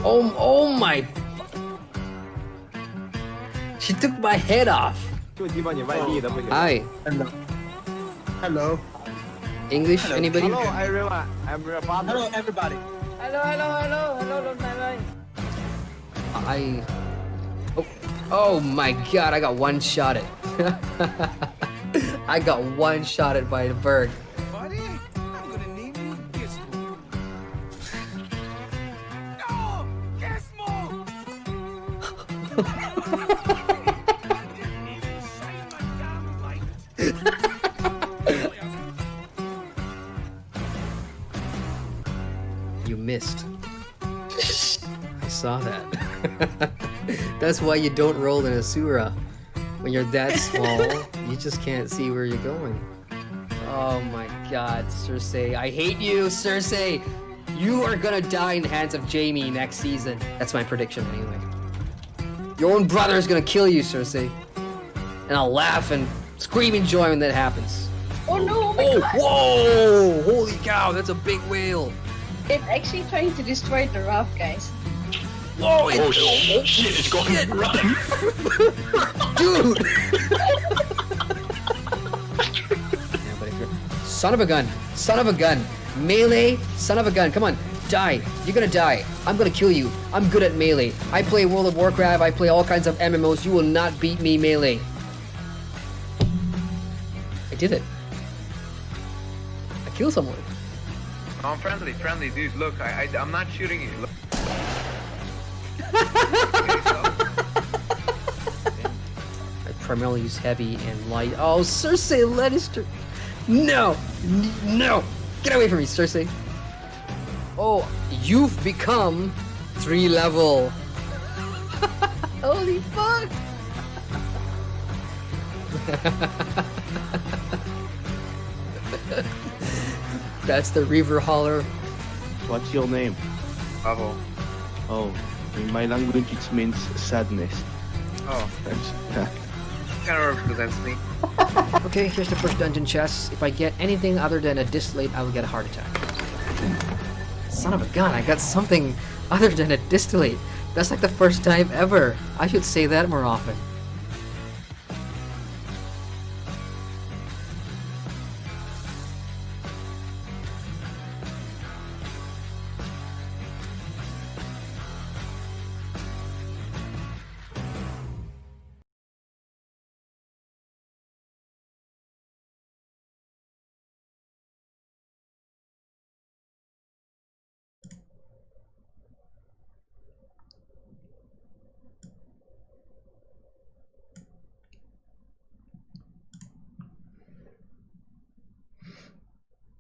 Oh my. She took my head off. Hi. Hello. English? Anybody? Hello, everyone. I'm Baradhor. Hello, everybody. Hello, long time. Oh my god, I got one shot at. I got one shot at by the bird. Buddy, I'm gonna name you Gizmo. No! Gizmo! Didn't even shine my damn light. You missed. I saw that. That's why you don't roll in Asura. When you're that small, you just can't see where you're going. Oh my god, Cersei. I hate you, Cersei! You are gonna die in the hands of Jaime next season. That's my prediction anyway. Your own brother is gonna kill you, Cersei. And I'll laugh and scream in joy when that happens. Oh no, oh my god. Whoa! Holy cow, that's a big whale. It's actually trying to destroy the raft, guys. Whoa! Oh shit, it's going run! Dude! Son of a gun! Son of a gun! Melee! Son of a gun! Come on! Die! You're gonna die! I'm gonna kill you! I'm good at melee! I play World of Warcraft, I play all kinds of MMOs, you will not beat me melee! I did it! I killed someone! I'm friendly, dude. Look, I'm not shooting you. Look. I primarily use heavy and light. Oh, Cersei Lannister! No! No! Get away from me, Cersei! Oh, you've become 3 level! Holy fuck! That's the Reaver Holler. What's your name? Bravo. Oh, in my language it means sadness. Oh, Thanks. kind of represents me. Okay, here's the first dungeon chest. If I get anything other than a distillate, I will get a heart attack. Son of a gun, I got something other than a distillate. That's like the first time ever. I should say that more often.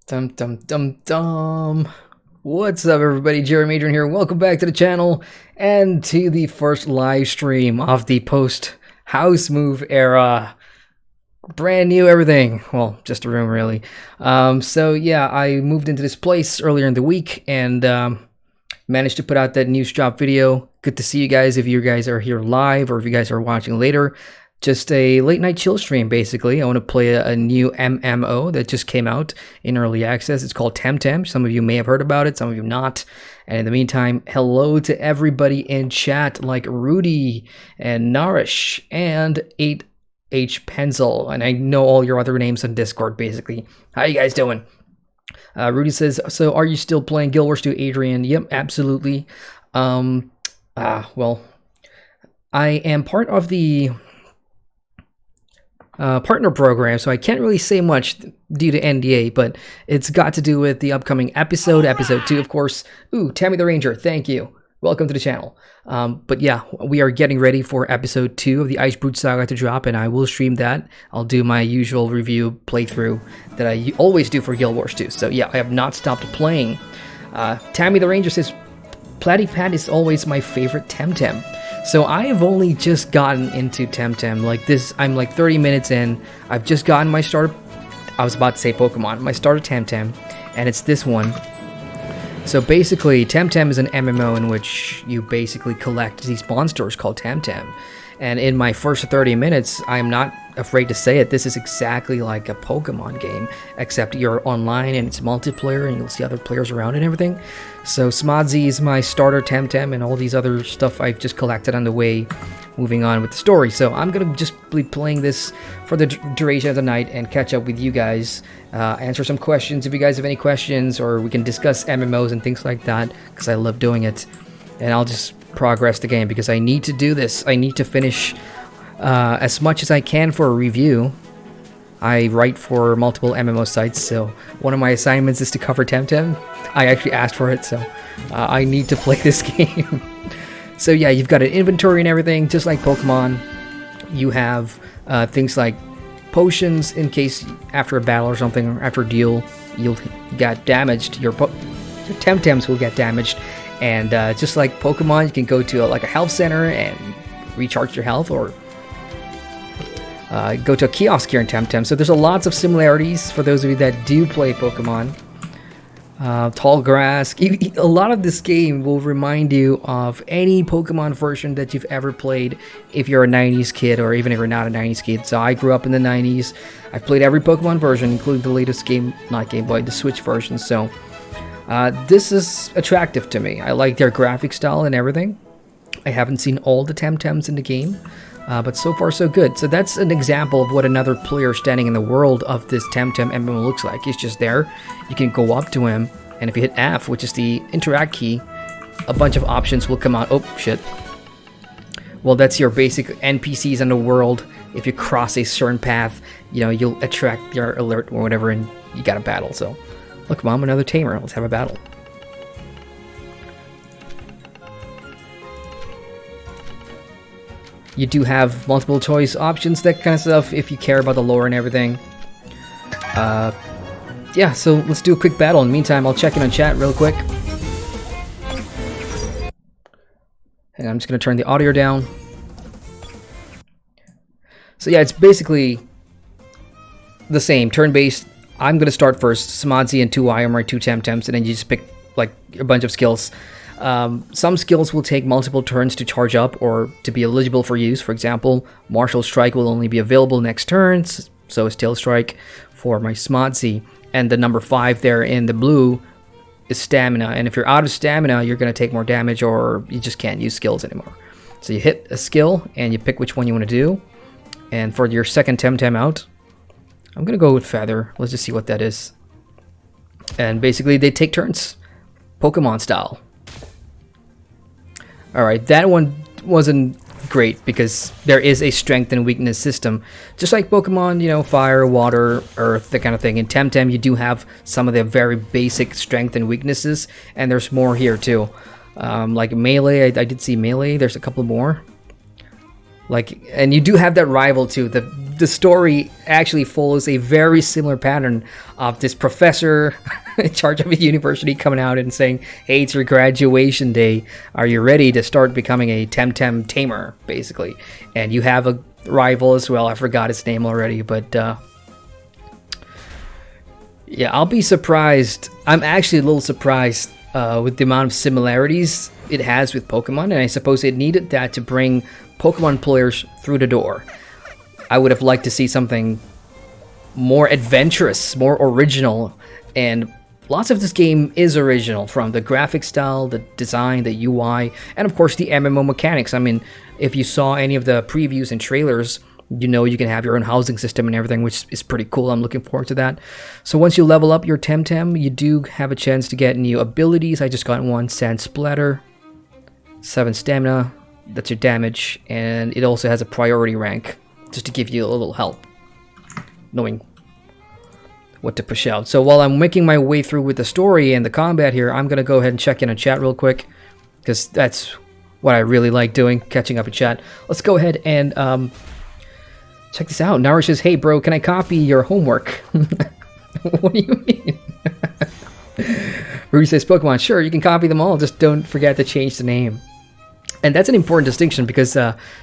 Dum dum dum dum. What's up, everybody? Jeremy Adrian here. Welcome back to the channel and to the first live stream of the post house move era. Brand new everything. Well, just a room, really. So yeah, I moved into this place earlier in the week and managed to put out that news drop video. Good to see you guys. If you guys are here live or if you guys are watching later. Just a late night chill stream, basically. I want to play a new MMO that just came out in early access. It's called Temtem. Some of you may have heard about it, some of you not. And in the meantime, hello to everybody in chat like Rudy and Narish and 8H Pencil. And I know all your other names on Discord, basically. How you guys doing? Rudy says, so are you still playing Guild Wars 2, Adrian? Yep, absolutely. Well, I am part of the partner program, so I can't really say much due to NDA, but it's got to do with the upcoming episode 2, of course. Ooh, Tammy the Ranger, thank you. Welcome to the channel. But yeah, we are getting ready for episode 2 of the Ice Brute Saga to drop, and I will stream that. I'll do my usual review playthrough that I always do for Guild Wars 2. So yeah, I have not stopped playing. Tammy the Ranger says, Platypat is always my favorite Temtem. So I have only just gotten into Temtem. Like this, I'm like 30 minutes in. I've just gotten my starter. I was about to say Pokemon. My starter Temtem, and it's this one. So basically, Temtem is an MMO in which you basically collect these monsters called Temtem. And in my first 30 minutes, I'm not afraid to say it, this is exactly like a Pokemon game, except you're online and it's multiplayer and you'll see other players around and everything. So 𝒂𝒍𝒍 is my starter Temtem, and all these other stuff I've just collected on the way, moving on with the story. So I'm gonna just be playing this for the duration of the night and catch up with you guys, answer some questions if you guys have any questions, or we can discuss MMOs and things like that, because I love doing it. And I'll just progress the game because I need to do this. I need to finish as much as I can for a review. I write for multiple MMO sites, so one of my assignments is to cover Temtem. I actually asked for it, so I need to play this game. So yeah, you've got an inventory and everything, just like Pokemon. You have things like potions in case after a battle or something, or after a deal, you'll get damaged. Your Temtems will get damaged, and just like Pokemon, you can go to like a health center and recharge your health, or go to a kiosk here in Temtem. So there's lots of similarities for those of you that do play Pokemon. Tall grass. A lot of this game will remind you of any Pokemon version that you've ever played if you're a 90s kid, or even if you're not a 90s kid. So I grew up in the 90s. I've played every Pokemon version, including the latest game, not Game Boy, the Switch version. So this is attractive to me. I like their graphic style and everything. I haven't seen all the Temtems in the game, but so far so good. So that's an example of what another player standing in the world of this Temtem MMO looks like. He's just there. You can go up to him, and if you hit F, which is the interact key, a bunch of options will come out. Oh, shit. Well, that's your basic NPCs in the world. If you cross a certain path, you know, you'll attract your alert or whatever, and you got a battle. So, look, Mom, another tamer. Let's have a battle. You do have multiple choice options, that kind of stuff, if you care about the lore and everything. Yeah, so let's do a quick battle. In the meantime, I'll check in on chat real quick. And I'm just going to turn the audio down. So yeah, it's basically the same. Turn-based. I'm going to start first. 𝒂𝒍𝒍 and 2i are my two Temtems, and then you just pick like a bunch of skills. Some skills will take multiple turns to charge up or to be eligible for use. For example, Martial Strike will only be available next turn, so is Tail Strike for my 𝒂𝒍𝒍. And the number 5 there in the blue is Stamina. And if you're out of Stamina, you're going to take more damage, or you just can't use skills anymore. So you hit a skill and you pick which one you want to do. And for your second Temtem out, I'm going to go with Feather. Let's just see what that is. And basically they take turns, Pokemon style. Alright, that one wasn't great because there is a strength and weakness system. Just like Pokemon, you know, fire, water, earth, that kind of thing. In Temtem, you do have some of the very basic strength and weaknesses, and there's more here too. Like melee, I did see melee, there's a couple more. Like, and you do have that rival too. The story actually follows a very similar pattern of this professor in charge of a university coming out and saying, hey, it's your graduation day. Are you ready to start becoming a Temtem tamer, basically? And you have a rival as well. I forgot his name already, but yeah, I'll be surprised. I'm actually a little surprised with the amount of similarities it has with Pokemon, and I suppose it needed that to bring Pokemon players through the door. I would have liked to see something more adventurous, more original, and lots of this game is original, from the graphic style, the design, the UI, and of course the MMO mechanics. I mean, if you saw any of the previews and trailers, you know you can have your own housing system and everything, which is pretty cool. I'm looking forward to that. So once you level up your Temtem, you do have a chance to get new abilities. I just got one, Sand Splatter, 7 stamina, that's your damage, and it also has a priority rank, just to give you a little help knowing what to push out. So while I'm making my way through with the story and the combat here, I'm gonna go ahead and check in on chat real quick, because that's what I really like doing, catching up in chat. Let's go ahead and check this out. Nara says, hey bro, can I copy your homework? What do you mean? Ruby says, Pokemon, sure, you can copy them all, just don't forget to change the name. And that's an important distinction, because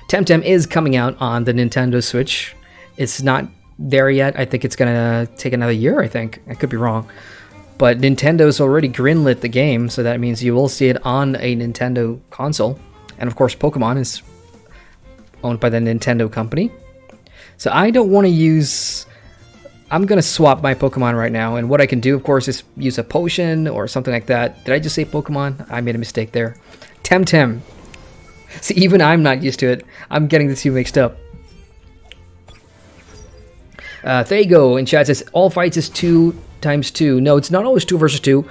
Temtem is coming out on the Nintendo Switch. It's not there yet. I think it's gonna take another year, I think. I could be wrong. But Nintendo's already greenlit the game, so that means you will see it on a Nintendo console. And of course, Pokemon is owned by the Nintendo company. So I don't want to use... I'm going to swap my Pokemon right now. And what I can do, of course, is use a potion or something like that. Did I just say Pokemon? I made a mistake there. Temtem. See, even I'm not used to it. I'm getting the two mixed up. There you go. In chat says, all fights is 2 times 2. No, it's not always 2 versus 2.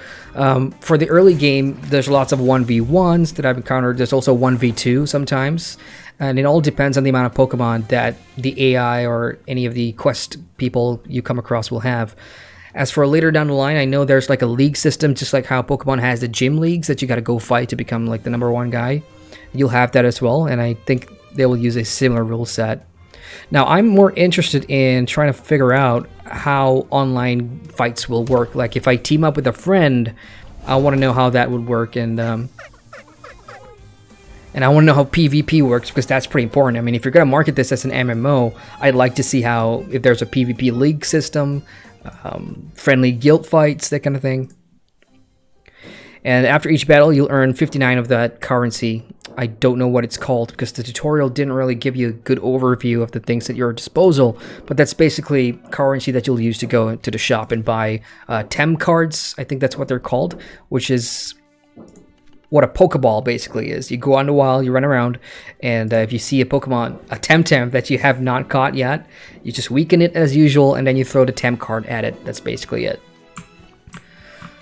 For the early game, there's lots of 1v1s that I've encountered. There's also 1v2 sometimes. And it all depends on the amount of Pokemon that the AI or any of the quest people you come across will have. As for later down the line, I know there's like a league system, just like how Pokemon has the gym leagues that you got to go fight to become like the #1 guy. You'll have that as well, and I think they will use a similar rule set. Now, I'm more interested in trying to figure out how online fights will work. Like if I team up with a friend, I want to know how that would work, and I want to know how PvP works, because that's pretty important. I mean, if you're going to market this as an MMO, I'd like to see how, if there's a PvP league system, friendly guild fights, that kind of thing. And after each battle, you'll earn 59 of that currency. I don't know what it's called, because the tutorial didn't really give you a good overview of the things at your disposal, but that's basically currency that you'll use to go to the shop and buy Tem cards. I think that's what they're called, which is what a Pokeball basically is. You go on the wild, you run around, and if you see a Pokemon, a Temtem that you have not caught yet, you just weaken it as usual, and then you throw the Tem card at it. That's basically it.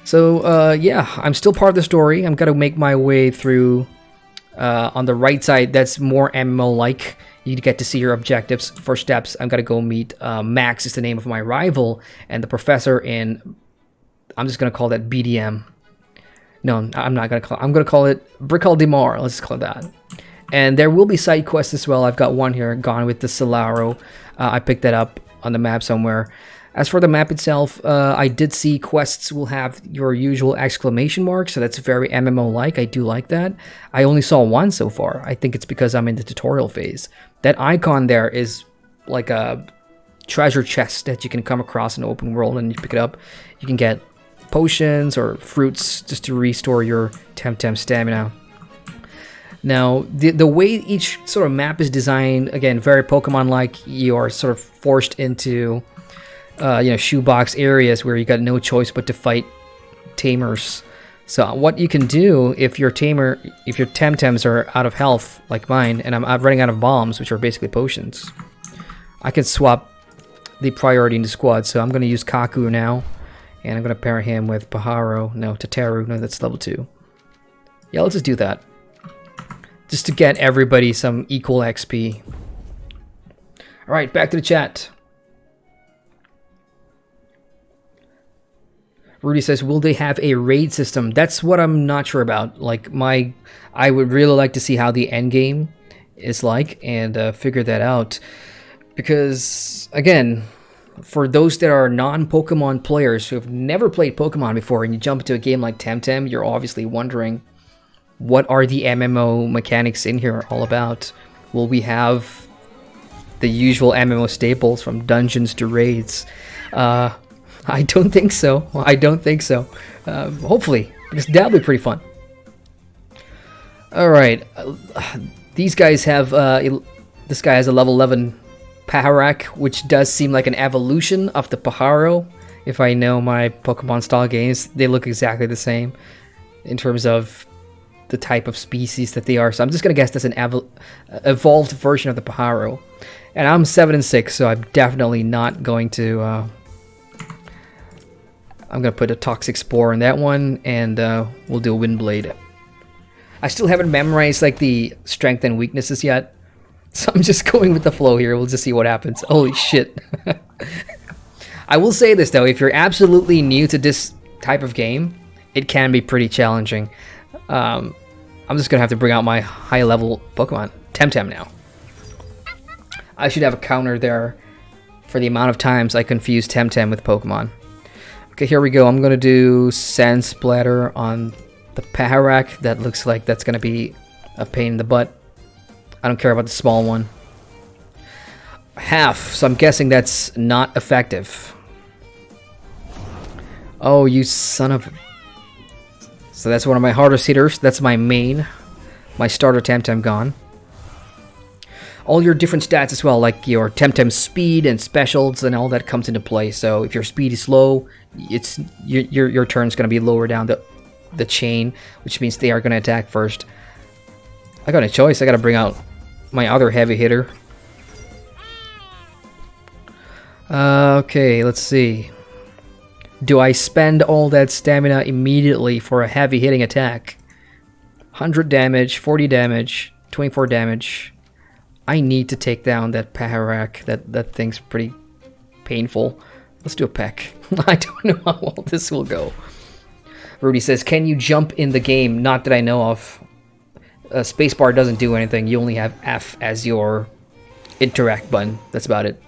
So yeah, I'm still part of the story. I'm gonna make my way through. On the right side, that's more MMO-like. You get to see your objectives. First steps, I'm gonna go meet Max, is the name of my rival, and the professor in. I'm just gonna call that BDM. No, I'm not gonna call. I'm gonna call it 𝑏𝒂𝒍𝒍𝒆𝒊𝒍. Let's just call it that. And there will be side quests as well. I've got one here, Gone with the Solaro. I picked that up on the map somewhere. As for the map itself, I did see quests will have your usual exclamation mark, so that's very MMO-like. I do like that. I only saw one so far. I think it's because I'm in the tutorial phase. That icon there is like a treasure chest that you can come across in the open world, and you pick it up. You can get potions or fruits just to restore your Temtem stamina. Now, the way each sort of map is designed, again, very Pokemon-like. You are sort of forced into shoebox areas where you got no choice but to fight tamers. So what you can do if your Temtems are out of health like mine, and I'm running out of bombs, which are basically potions, I can swap the priority in the squad. So I'm going to use Kaku now, and I'm going to pair him with Tataru. No, that's level 2. Yeah, let's just do that, just to get everybody some equal XP. All right, back to the chat. Rudy says, will they have a raid system? That's what I'm not sure about. Like, I would really like to see how the end game is like, and figure that out. Because, again, for those that are non-Pokemon players who have never played Pokemon before, and you jump into a game like Temtem, you're obviously wondering, what are the MMO mechanics in here all about? Will we have the usual MMO staples from dungeons to raids? I don't think so. I don't think so. Hopefully, because that'll be pretty fun. All right, these guys have. This guy has a level 11 Paharak, which does seem like an evolution of the Pajaro. If I know my Pokemon style games, they look exactly the same in terms of the type of species that they are. So I'm just gonna guess that's an evolved version of the Pajaro. And I'm 7 and 6, so I'm definitely not going to. I'm going to put a Toxic Spore in that one, and we'll do a Windblade. I still haven't memorized like the strength and weaknesses yet, so I'm just going with the flow here. We'll just see what happens. Holy shit. I will say this though, if you're absolutely new to this type of game, it can be pretty challenging. I'm just going to have to bring out my high level Pokemon. Temtem now. I should have a counter there for the amount of times I confuse Temtem with Pokemon. Okay, here we go. I'm going to do Sand Splatter on the Paharak. That looks like that's going to be a pain in the butt. I don't care about the small one. Half, so I'm guessing that's not effective. Oh, you son of... So that's one of my hardest hitters. That's my main. My starter Temtem gone. all your different stats as well, like your Temtem speed and specials and all that comes into play. So if your speed is low, it's your turn's going to be lower down the chain, which means they are going to attack first. I got a choice. I got to bring out my other heavy hitter. Okay, let's see. Do I spend all that stamina immediately for a heavy hitting attack? 100 damage, 40 damage, 24 damage. I need to take down that Paharak. That thing's pretty painful. Let's do a peck. I don't know how well this will go. Rudy says, can you jump in the game? Not that I know of. Spacebar doesn't do anything. You only have F as your interact button. That's about it.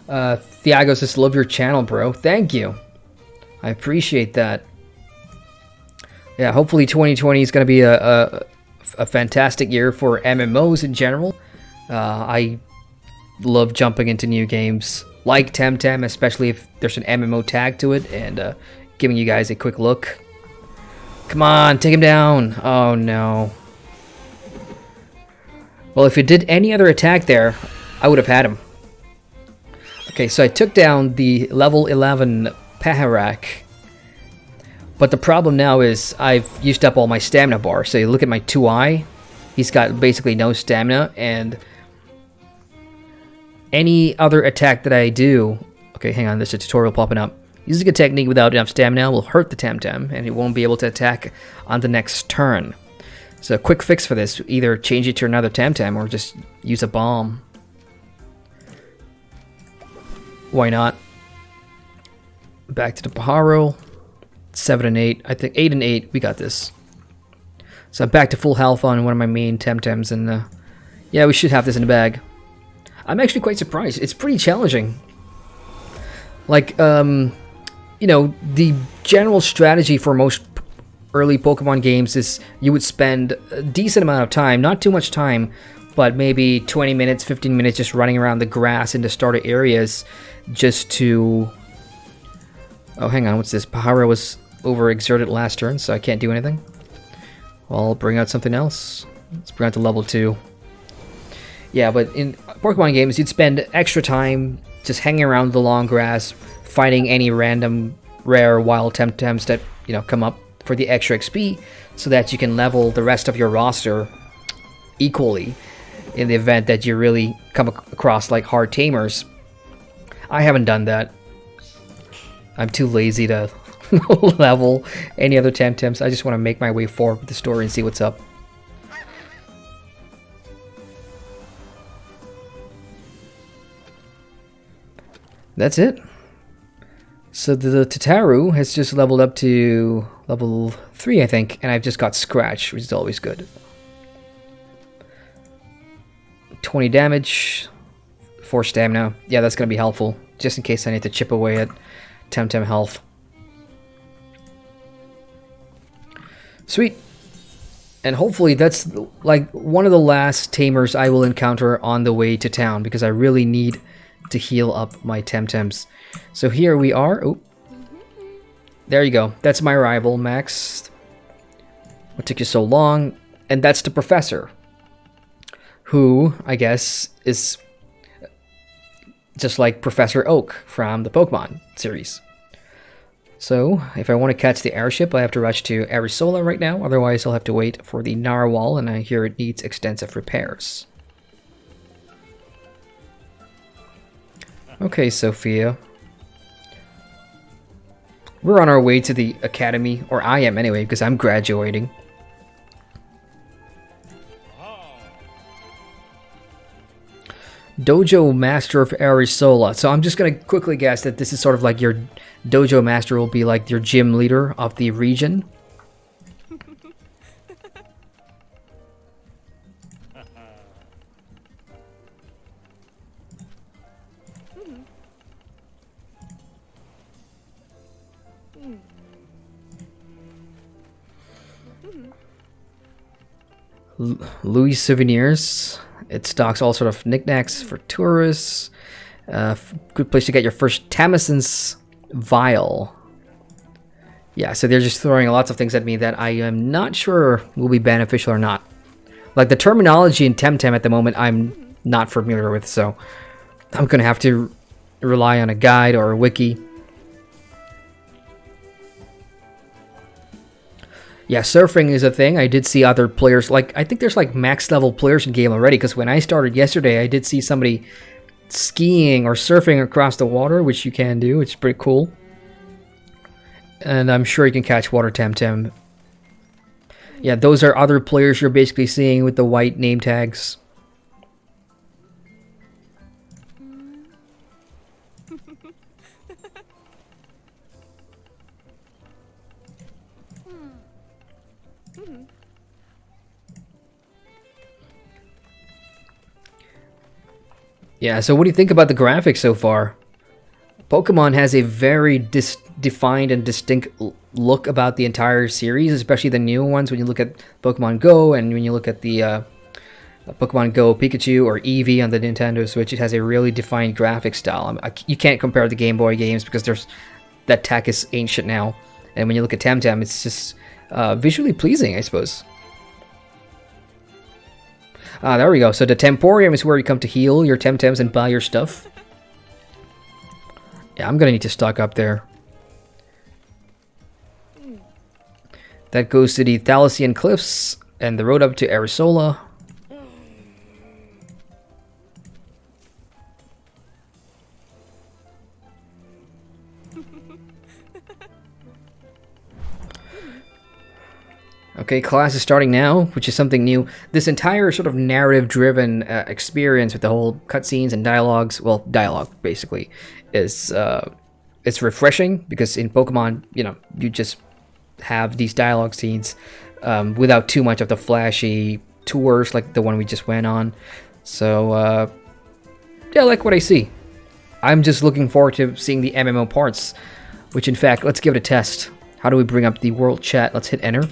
Thiago says, love your channel, bro. Thank you. I appreciate that. Yeah, hopefully 2020 is going to be a fantastic year for MMOs in general. I love jumping into new games like Temtem, especially if there's an MMO tag to it, and giving you guys a quick look. Come on, take him down. Oh, no. Well, if it did any other attack there, I would have had him. Okay, so I took down the level 11 Paharak. But the problem now is I've used up all my stamina bar. So you look at my 2i, he's got basically no stamina, and any other attack that I do... Okay, hang on, there's a tutorial popping up. Using a technique without enough stamina will hurt the Temtem, and it won't be able to attack on the next turn. So a quick fix for this, either change it to another Temtem or just use a bomb. Why not? Back to the Pajaro. 7 and 8. I think 8 and 8. We got this. So I'm back to full health on one of my main Temtems, and yeah, we should have this in the bag. I'm actually quite surprised. It's pretty challenging. Like, you know, the general strategy for most early Pokemon games is you would spend a decent amount of time, not too much time, but maybe 20 minutes, 15 minutes just running around the grass in the starter areas just to... Oh, hang on, what's this? Pajaro was overexerted last turn, so I can't do anything. Well, I'll bring out something else. Let's bring out the level 2. Yeah, but in Pokemon games, you'd spend extra time just hanging around the long grass, fighting any random rare wild Temtems that, you know, come up for the extra XP, so that you can level the rest of your roster equally in the event that you really come across like hard tamers. I haven't done that. I'm too lazy to level any other Temtems. I just want to make my way forward with the story and see what's up. That's it. So the Tataru has just leveled up to level 3, I think, and I've just got Scratch, which is always good. 20 damage, 4 stamina. Yeah, that's going to be helpful, just in case I need to chip away at Temtem health. Sweet. And hopefully that's like one of the last tamers I will encounter on the way to town, because I really need to heal up my Temtems. So here we are. Oh, there you go. That's my rival, Max. What took you so long? And that's the professor, who I guess is just like Professor Oak from the Pokemon series. So if I want to catch the airship, I have to rush to Arisola right now. Otherwise, I'll have to wait for the Narwhal, and I hear it needs extensive repairs. Okay, Sophia. We're on our way to the academy, or I am anyway, because I'm graduating. Dojo Master of Arisola. So I'm just going to quickly guess that this is sort of like your Dojo Master will be like your gym leader of the region. Louis Souvenirs. It stocks all sort of knickknacks for tourists. Good place to get your first Tamison's vial. Yeah, so they're just throwing lots of things at me that I am not sure will be beneficial or not. Like the terminology in Temtem at the moment, I'm not familiar with, so I'm gonna have to rely on a guide or a wiki. Yeah, surfing is a thing. I did see other players, like, I think there's like max level players in game already, because when I started yesterday, I did see somebody skiing or surfing across the water, which you can do. It's pretty cool. And I'm sure you can catch water Temtem. Yeah, those are other players you're basically seeing with the white name tags. Yeah, so what do you think about the graphics so far? Pokemon has a very defined and distinct look about the entire series, especially the new ones. When you look at Pokemon Go and when you look at the Pokemon Go Pikachu or Eevee on the Nintendo Switch, it has a really defined graphic style. You can't compare the Game Boy games because that tech is ancient now. And when you look at Temtem, it's just visually pleasing, I suppose. Ah, there we go. So the Temporium is where you come to heal your Temtems and buy your stuff. Yeah, I'm gonna need to stock up there. That goes to the Thalassian Cliffs and the road up to Arisola. Okay, class is starting now, which is something new. This entire sort of narrative-driven experience with the whole cutscenes and dialogues, well, dialogue basically, is it's refreshing because in Pokemon, you know, you just have these dialogue scenes without too much of the flashy tours like the one we just went on. So yeah, I like what I see. I'm just looking forward to seeing the MMO parts, which in fact, let's give it a test. How do we bring up the world chat? Let's hit enter.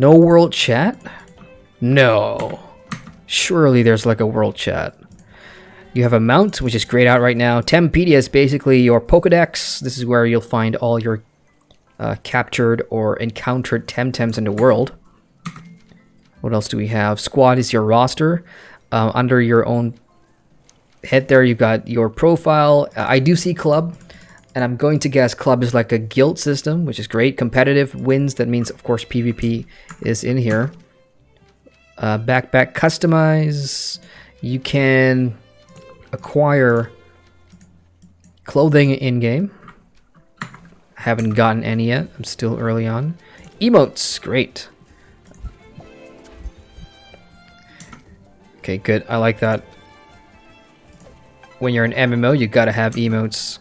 No world chat? No. Surely there's like a world chat. You have a mount, which is grayed out right now. Tempedia is basically your Pokedex. This is where you'll find all your captured or encountered Temtems in the world. What else do we have? Squad is your roster. Under your own head there, you've got your profile. I do see club. And I'm going to guess club is like a guild system, which is great. Competitive wins, that means, of course, PvP is in here. Backpack customize. You can acquire clothing in-game. Haven't gotten any yet. I'm still early on. Emotes, great. Okay, good. I like that. When you're an MMO, you gotta have emotes.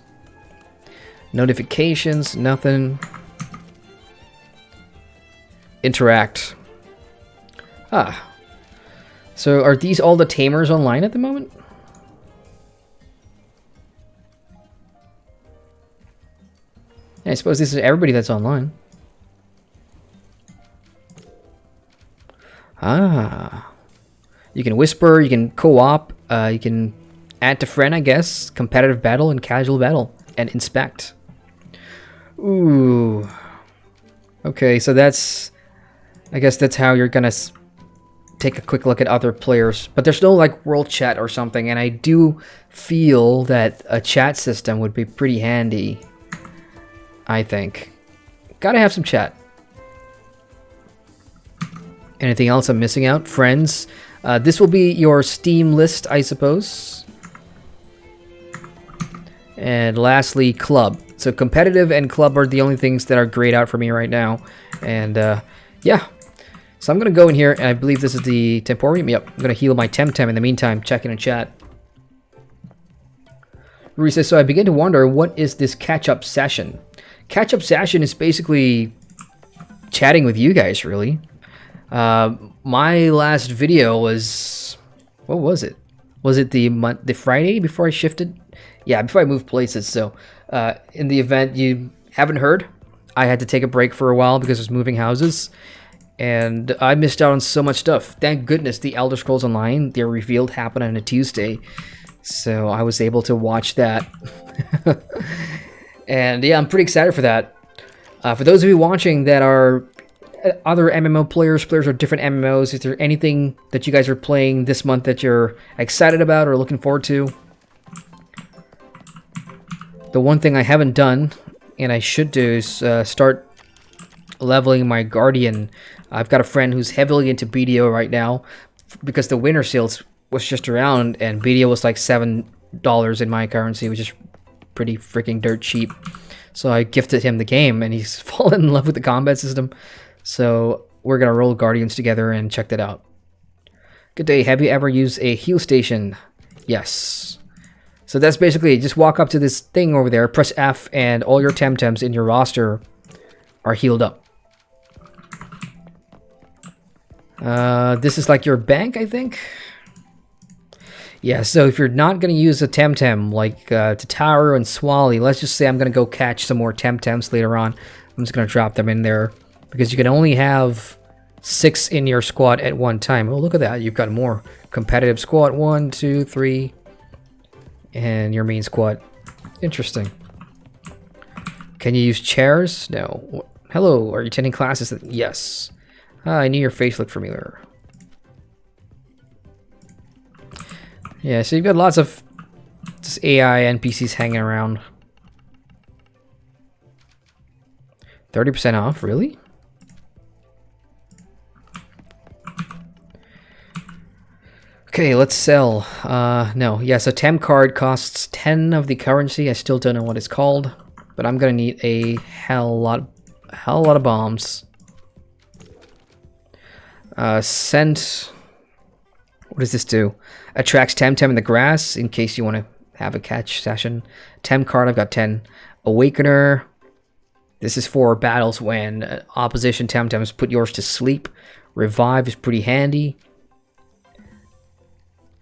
Notifications, nothing. Interact. Ah. So are these all the tamers online at the moment? Yeah, I suppose this is everybody that's online. Ah. You can whisper, you can co-op, you can add to friend, I guess. Competitive battle and casual battle. And inspect. Ooh. Okay, so that's... I guess that's how you're gonna take a quick look at other players. But there's no, like, world chat or something. And I do feel that a chat system would be pretty handy. I think. Gotta have some chat. Anything else I'm missing out? Friends. This will be your Steam list, I suppose. And lastly, club. So competitive and club are the only things that are grayed out for me right now. And yeah. So I'm going to go in here, and I believe this is the Temporium. Yep, I'm going to heal my Temtem in the meantime, checking in chat. Rui says, so I begin to wonder, what is this catch-up session? Catch-up session is basically chatting with you guys, really. My last video was... What was it? Was it the Friday before I shifted? Yeah, before I moved places. So in the event you haven't heard, I had to take a break for a while because I was moving houses. And I missed out on so much stuff. Thank goodness the Elder Scrolls Online, their revealed happened on a Tuesday. So I was able to watch that. And yeah, I'm pretty excited for that. For those of you watching that are other MMO players of different MMOs, is there anything that you guys are playing this month that you're excited about or looking forward to? The one thing I haven't done, and I should do, is start leveling my Guardian. I've got a friend who's heavily into BDO right now because the winter sales was just around and BDO was like $7 in my currency, which is pretty freaking dirt cheap. So I gifted him the game and he's fallen in love with the combat system. So we're gonna roll Guardians together and check that out. Good day, have you ever used a heal station? Yes. So that's basically it. Just walk up to this thing over there, press F, and all your Temtems in your roster are healed up. This is like your bank, I think? Yeah, so if you're not going to use a Temtem like Tataru and Swally, let's just say I'm going to go catch some more Temtems later on. I'm just going to drop them in there because you can only have 6 in your squad at one time. Oh, look at that. You've got more competitive squad. 1, 2, 3. And your main squad. Interesting. Can you use chairs? No. Hello, are you attending classes? Yes. I knew your face looked familiar. Yeah, so you've got lots of just AI NPCs hanging around. 30% off, really? Okay, let's sell. No, yeah, so Tem card costs 10 of the currency. I still don't know what it's called, but I'm gonna need a hell lot of bombs. Scent. What does this do? Attracts Temtem in the grass in case you want to have a catch session. Tem card, I've got 10. Awakener. This is for battles when opposition Temtems put yours to sleep. Revive is pretty handy.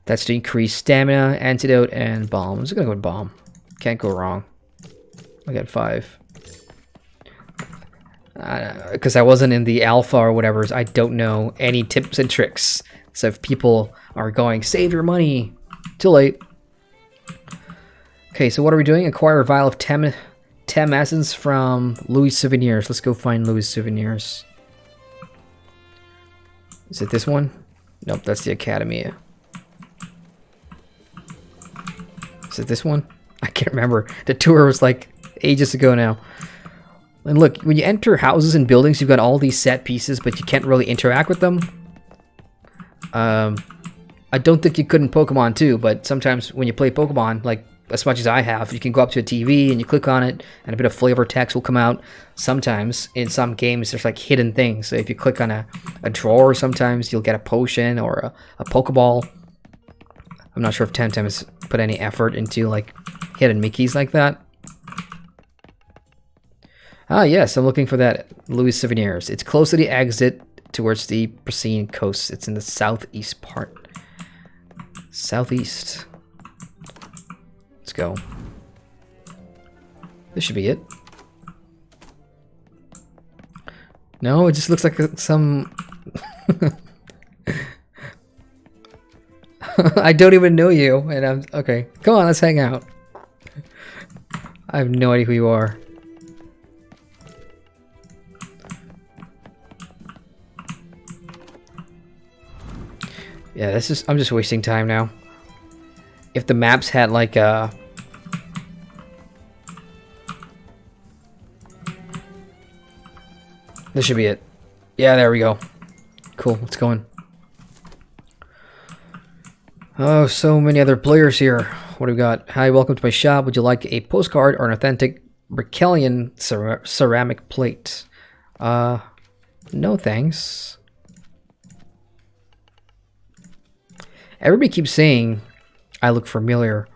That's to increase stamina, antidote, and bomb. I'm just gonna go with bomb. Can't go wrong. I got 5. Because I wasn't in the alpha or whatever, I don't know any tips and tricks. So if people are going, save your money, too late. Okay, so what are we doing? Acquire a vial of Tem essence from Louis Souvenirs. Let's go find Louis Souvenirs. Is it this one? Nope, that's the Academy. Is it this one? I can't remember. The tour was like ages ago now. And look, when you enter houses and buildings, you've got all these set pieces, but you can't really interact with them. I don't think you could in Pokemon too, but sometimes when you play Pokemon, like as much as I have, you can go up to a TV and you click on it, and a bit of flavor text will come out. Sometimes in some games, there's like hidden things. So if you click on a drawer, sometimes you'll get a potion or a Pokeball. I'm not sure if Temtem has put any effort into like hidden Mickeys like that. Ah, yes, I'm looking for that Louis Souvenirs. It's close to the exit towards the Pristine Coast. It's in the southeast part. Southeast. Let's go. This should be it. No, it just looks like some... I don't even know you, and I'm... Okay, come on, let's hang out. I have no idea who you are. Yeah, this is... I'm just wasting time now. If the maps had like a... This should be it. Yeah, there we go. Cool, let's go in. Oh, so many other players here. What do we got? Hi, welcome to my shop. Would you like a postcard or an authentic Brickellian ceramic plate? No thanks. Everybody keeps saying I look familiar.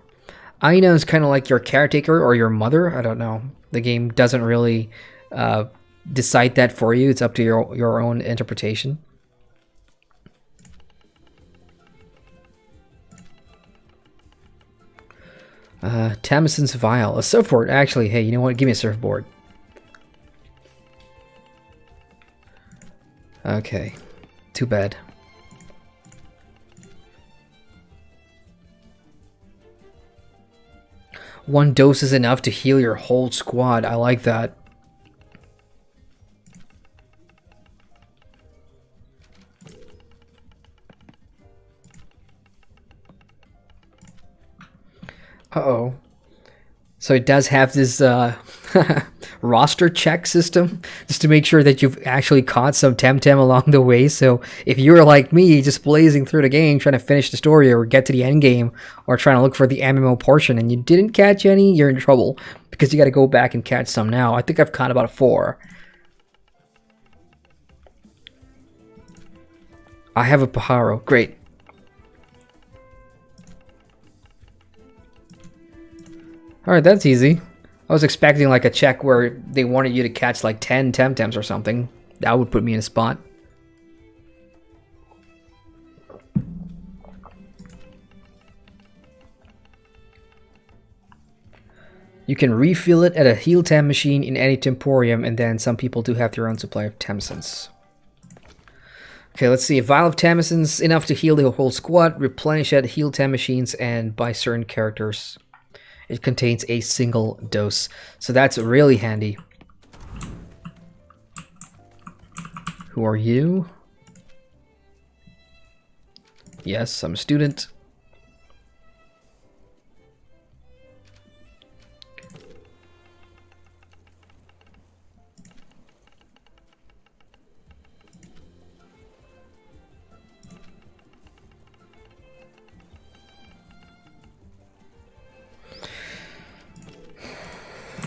I know it's kind of like your caretaker or your mother. I don't know. The game doesn't really decide that for you. It's up to your own interpretation. Tamison's Vial. A surfboard. Actually, hey, you know what? Give me a surfboard. Okay. Too bad. One dose is enough to heal your whole squad. I like that. Uh-oh. So it does have this roster check system just to make sure that you've actually caught some Temtem along the way. So if you're like me, just blazing through the game, trying to finish the story or get to the end game, or trying to look for the MMO portion, and you didn't catch any, you're in trouble because you got to go back and catch some now. I think I've caught about 4. I have a Pajaro. Great. Alright, that's easy. I was expecting like a check where they wanted you to catch like 10 Temtems or something. That would put me in a spot. You can refill it at a heal Tem machine in any Temporium, and then some people do have their own supply of Temessence. Okay, let's see. A vial of Temessence, enough to heal the whole squad, replenish at heal Tem machines, and by certain characters. It contains a single dose, so that's really handy. Who are you? Yes, I'm a student.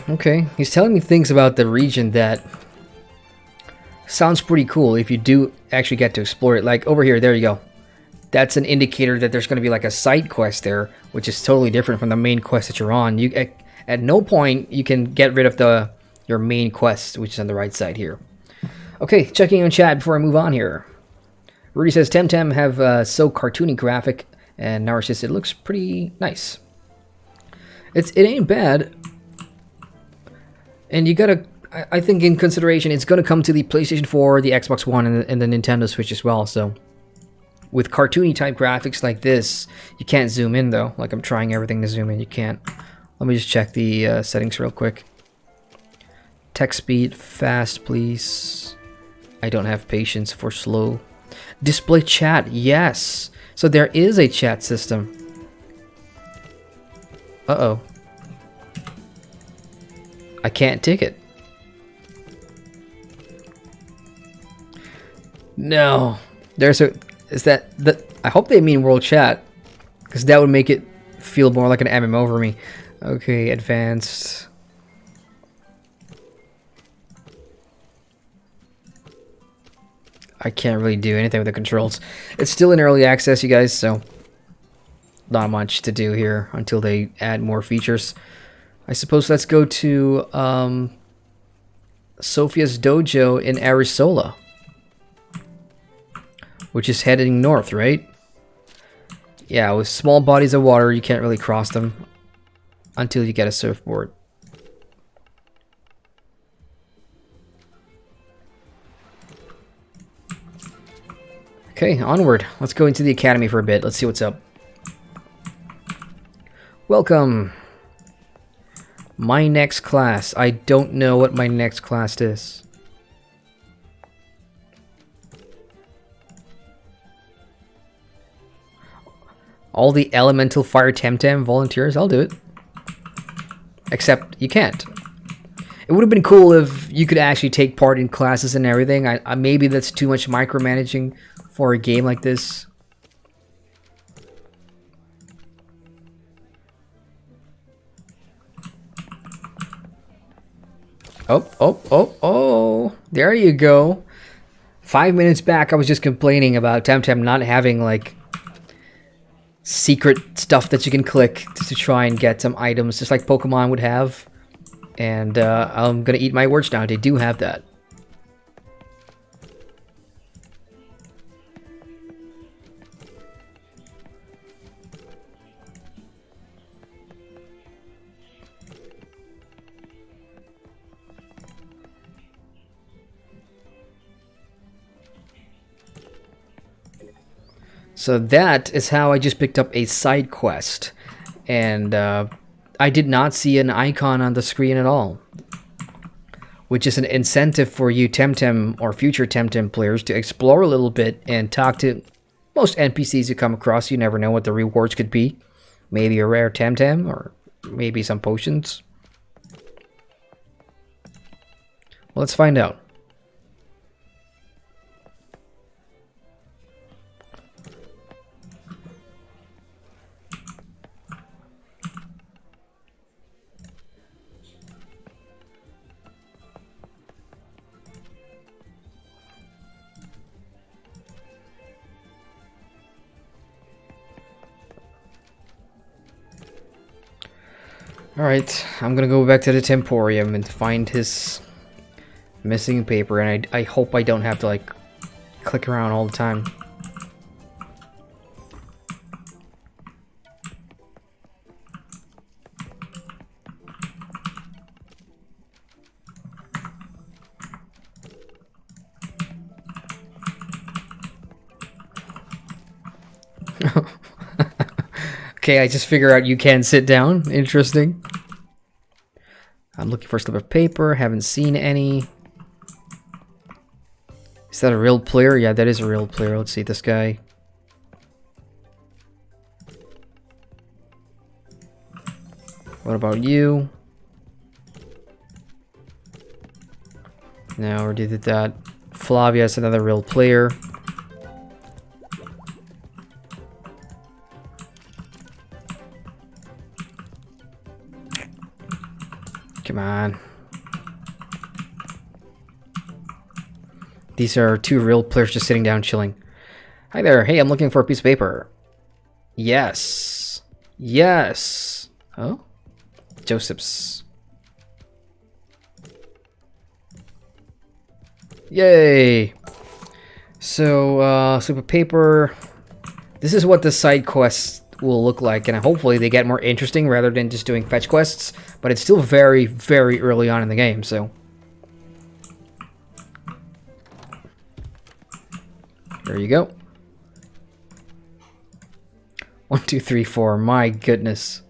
Okay, he's telling me things about the region that sounds pretty cool if you do actually get to explore it. Like over here, there you go. That's an indicator that there's going to be like a side quest there, which is totally different from the main quest that you're on. You at no point you can get rid of your main quest, which is on the right side here. Okay, checking on chat before I move on here. Rudy says Temtem have so cartoony graphic, and Nara says it looks pretty nice. It ain't bad. And you gotta, I think in consideration, it's gonna come to the PlayStation 4, the Xbox One, and the Nintendo Switch as well. So, with cartoony type graphics like this, you can't zoom in though. Like I'm trying everything to zoom in, you can't. Let me just check the settings real quick. Text speed, fast please. I don't have patience for slow. Display chat, yes. So there is a chat system. Uh-oh. I can't tick it. No. Is that I hope they mean world chat, because that would make it feel more like an MMO for me. Okay, advanced. I can't really do anything with the controls. It's still in early access, you guys, so not much to do here until they add more features. I suppose let's go to Sophia's dojo in Arisola, which is heading north, right? Yeah, with small bodies of water, you can't really cross them until you get a surfboard. Okay, onward. Let's go into the academy for a bit. Let's see what's up. Welcome. My next class. I don't know what my next class is. All the elemental fire Temtem volunteers, I'll do it. Except you can't. It would have been cool if you could actually take part in classes and everything. Maybe that's too much micromanaging for a game like this. Oh, there you go. 5 minutes back, I was just complaining about Temtem not having, like, secret stuff that you can click to try and get some items, just like Pokemon would have. And I'm gonna eat my words now. They do have that. So that is how I just picked up a side quest, and I I did not see an icon on the screen at all, which is an incentive for you Temtem or future Temtem players to explore a little bit and talk to most NPCs you come across. You never know what the rewards could be. Maybe a rare Temtem or maybe some potions. Well, let's find out. Alright, I'm gonna go back to the Temporium and find his missing paper, and I hope I don't have to, like, click around all the time. Okay, I just figure out you can sit down. Interesting. I'm looking for a slip of paper. Haven't seen any. Is that a real player? Yeah, that is a real player. Let's see this guy. What about you? No, already did that. Flavia is another real player. Come on. These are two real players just sitting down chilling. Hi there. Hey, I'm looking for a piece of paper. Yes. Yes. Oh? Joseph's. Yay. So, slip of paper. This is what the side quests will look like, and hopefully they get more interesting rather than just doing fetch quests, but it's still very, very early on in the game, so. There you go. 1, 2, 3, 4. My goodness.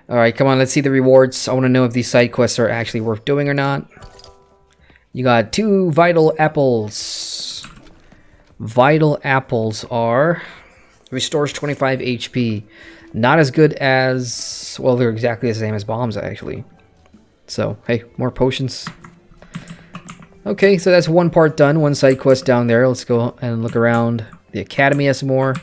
Alright, come on, let's see the rewards. I want to know if these side quests are actually worth doing or not. You got 2 vital apples. Vital apples are... restores 25 HP. Not as good as... well, they're exactly the same as bombs, actually. So, hey, more potions. Okay, so that's one part done. One side quest down there. Let's go and look around. The academy has more.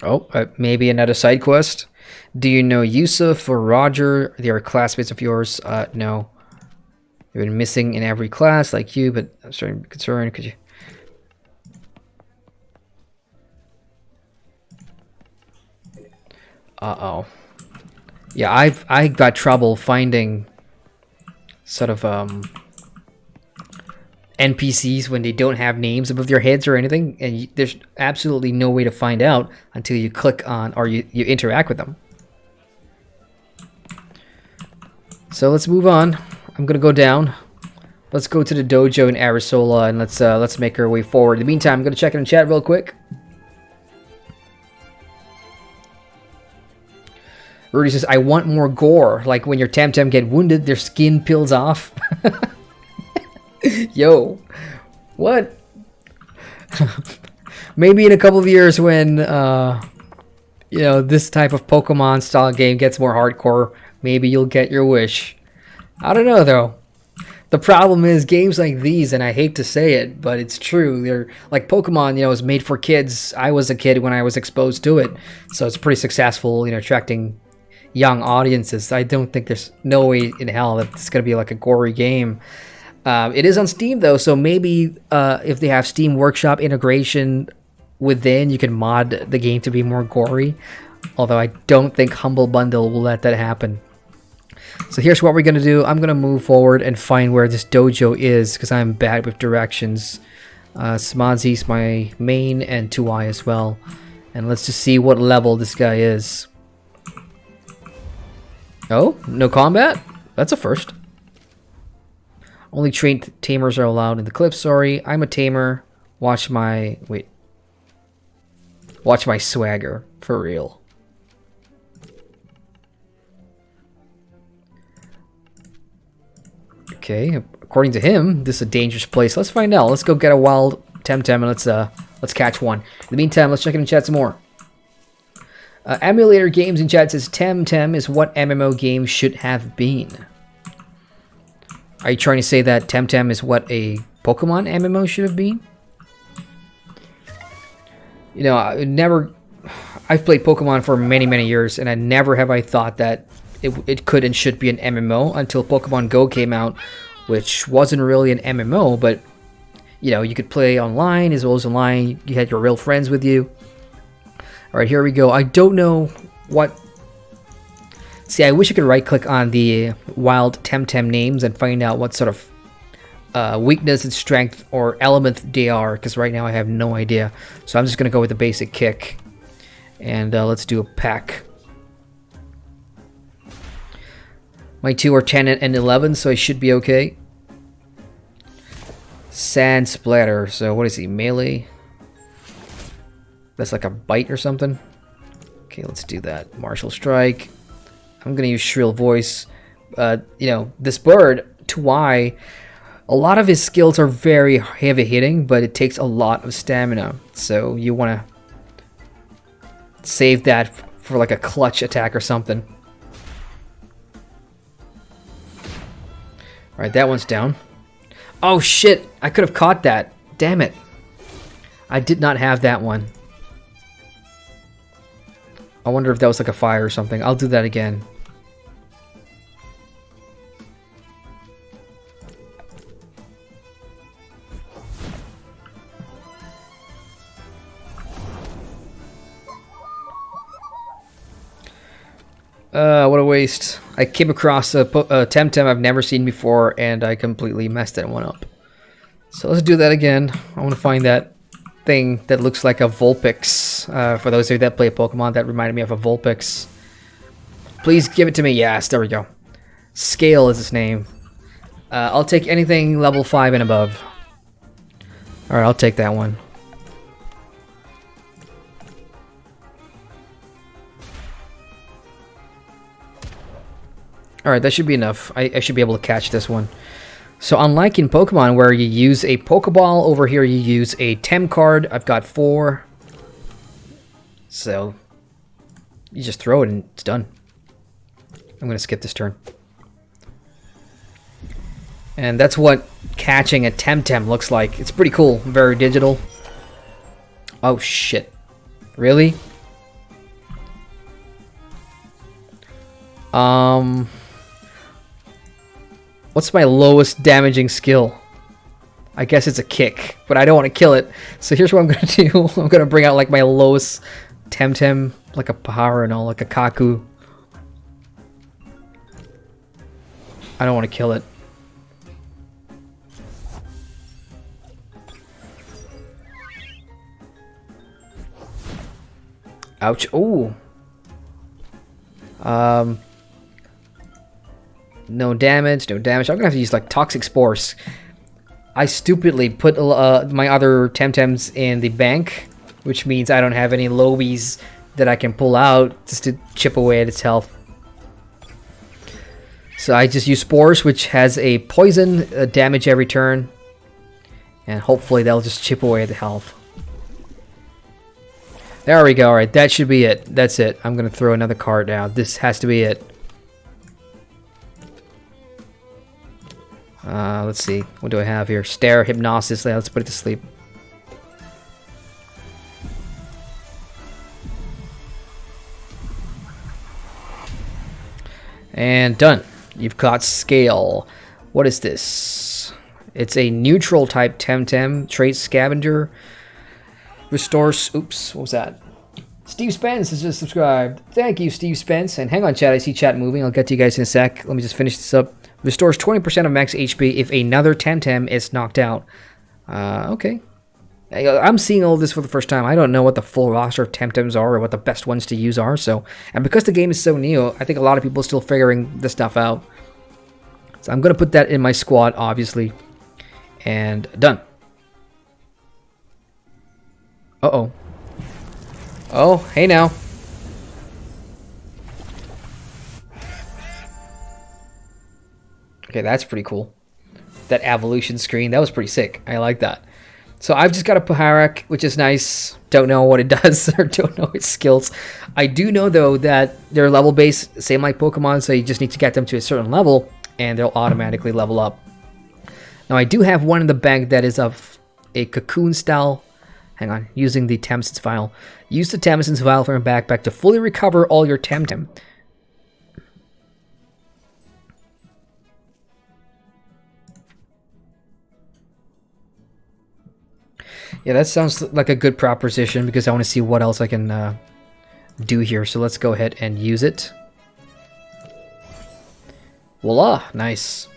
Oh, maybe another side quest. Do you know Yusuf or Roger? They are classmates of yours. No. They've been missing in every class like you, but I'm starting to be concerned. Could you... Uh-oh. Yeah, I got trouble finding sort of NPCs when they don't have names above their heads or anything, and there's absolutely no way to find out until you click on or you interact with them. So let's move on. I'm gonna go down. Let's go to the dojo in Arisola and let's make our way forward. In the meantime, I'm gonna check in the chat real quick. Rudy says, I want more gore. Like when your Temtem get wounded, their skin peels off. Yo. What? Maybe in a couple of years when, you know, this type of Pokemon style game gets more hardcore, maybe you'll get your wish. I don't know, though. The problem is games like these, and I hate to say it, but it's true. They're like Pokemon, you know, is made for kids. I was a kid when I was exposed to it. So it's pretty successful, you know, attracting young audiences. I don't think there's no way in hell that it's going to be like a gory game. It is on Steam though, so maybe if they have Steam Workshop integration within, you can mod the game to be more gory. Although I don't think Humble Bundle will let that happen. So here's what we're going to do. I'm going to move forward and find where this dojo is because I'm bad with directions. Smazi's my main and 2i as well. And let's just see what level this guy is. Oh, no combat? That's a first. Only trained tamers are allowed in the cliff. Sorry, I'm a tamer. Watch my swagger for real. Okay, according to him, this is a dangerous place. Let's find out. Let's go get a wild Temtem and let's catch one. In the meantime, let's check in the chat some more. Emulator Games in chat says Temtem is what MMO games should have been. Are you trying to say that Temtem is what a Pokemon MMO should have been? You know, I've played Pokemon for many years, and I never have I thought that it could and should be an MMO until Pokemon Go came out, which wasn't really an MMO, but you know, you could play online as well as online. You had your real friends with you. All right, here we go. I don't know what... See, I wish I could right-click on the wild Temtem names and find out what sort of weakness and strength or element they are, because right now I have no idea. So I'm just going to go with the basic kick. And let's do a pack. My 2 are 10 and 11, so I should be okay. Sand Splatter. So what is he? Melee? That's like a bite or something. Okay, let's do that. Martial Strike. I'm gonna use Shrill Voice. You know, this bird, Tuai, a lot of his skills are very heavy hitting, but it takes a lot of stamina. So you wanna save that for like a clutch attack or something. Alright, that one's down. Oh shit! I could have caught that. Damn it. I did not have that one. I wonder if that was like a fire or something. I'll do that again. What a waste. I came across a Temtem I've never seen before, and I completely messed that one up. So let's do that again. I want to find that thing that looks like a Vulpix. For those of you that play Pokemon, that reminded me of a Vulpix. Please give it to me. Yes, there we go. Scale is its name. I'll take anything level 5 and above. Alright, I'll take that one. Alright, that should be enough. I should be able to catch this one. So unlike in Pokemon where you use a Pokeball, over here you use a Tem card. I've got 4. So you just throw it and it's done. I'm going to skip this turn. And that's what catching a Temtem looks like. It's pretty cool. Very digital. Oh shit. Really? What's my lowest damaging skill? I guess it's a kick, but I don't want to kill it. So here's what I'm going to do. I'm going to bring out like my lowest Temtem, like a Pahara and all, like a Kaku. I don't want to kill it. Ouch. Ooh. No damage, no damage. I'm gonna have to use like Toxic Spores. I stupidly put my other Temtems in the bank, which means I don't have any Lobies that I can pull out just to chip away at its health. So I just use Spores, which has a poison damage every turn, and hopefully that'll just chip away at the health. There we go. Alright, that should be it. That's it. I'm gonna throw another card now. This has to be it. Let's see. What do I have here? Stare, Hypnosis. Let's put it to sleep. And done. You've got Scale. What is this? It's a neutral type Temtem. Trait Scavenger. Restores... Oops, what was that? Steve Spence has just subscribed. Thank you, Steve Spence. And hang on, chat. I see chat moving. I'll get to you guys in a sec. Let me just finish this up. Restores 20% of max HP if another Temtem is knocked out. Okay. I'm seeing all this for the first time. I don't know what the full roster of Temtems are or what the best ones to use are. So, and because the game is so new, I think a lot of people are still figuring this stuff out. So I'm going to put that in my squad, obviously. And done. Uh-oh. Oh, hey now. Okay, that's pretty cool. That evolution screen, that was pretty sick. I like that. So I've just got a Paharak, which is nice. Don't know what it does or don't know its skills. I do know, though, that they're level-based, same like Pokemon, so you just need to get them to a certain level, and they'll automatically level up. Now, I do have one in the bank that is of a cocoon style. Hang on, using the Temtem file. Use the Temtem file from your backpack to fully recover all your Temtem. Yeah, that sounds like a good proposition because I want to see what else I can do here. So let's go ahead and use it. Voila, nice.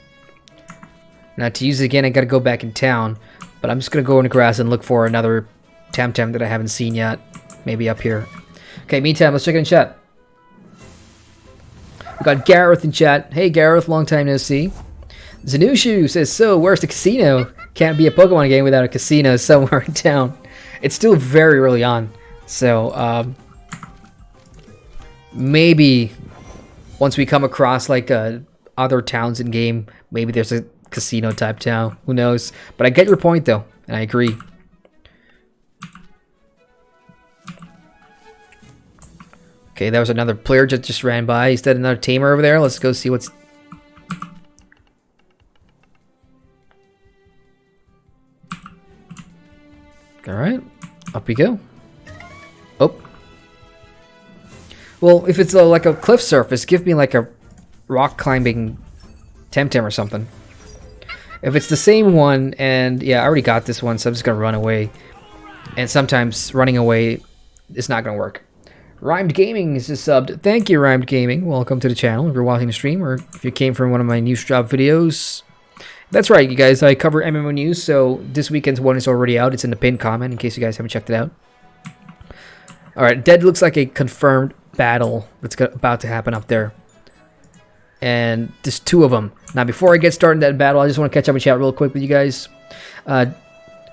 Now to use it again, I gotta go back in town, but I'm just gonna go in the grass and look for another Temtem that I haven't seen yet. Maybe up here. Okay, meantime, let's check in chat. We got Gareth in chat. Hey Gareth, long time no see. Zanushu says, so where's the casino? Can't be a Pokemon game without a casino somewhere in town. It's still very early on, so maybe once we come across like other towns in game, maybe there's a casino type town. Who knows? But I get your point though, and I agree. Okay, that was another player just ran by. Is that another tamer over there? Let's go see what's. Alright, up we go. Oh. Well, if it's like a cliff surface, give me like a rock climbing Temtem or something. If it's the same one, and yeah, I already got this one, so I'm just gonna run away. And sometimes running away is not gonna work. Rhymed Gaming is just subbed. Thank you, Rhymed Gaming. Welcome to the channel. If you're watching the stream, or if you came from one of my news drop videos. That's right, you guys. I cover MMO news, so this weekend's one is already out. It's in the pinned comment in case you guys haven't checked it out. Alright, Dead looks like a confirmed battle that's about to happen up there. And there's two of them. Now, before I get started in that battle, I just want to catch up and chat real quick with you guys.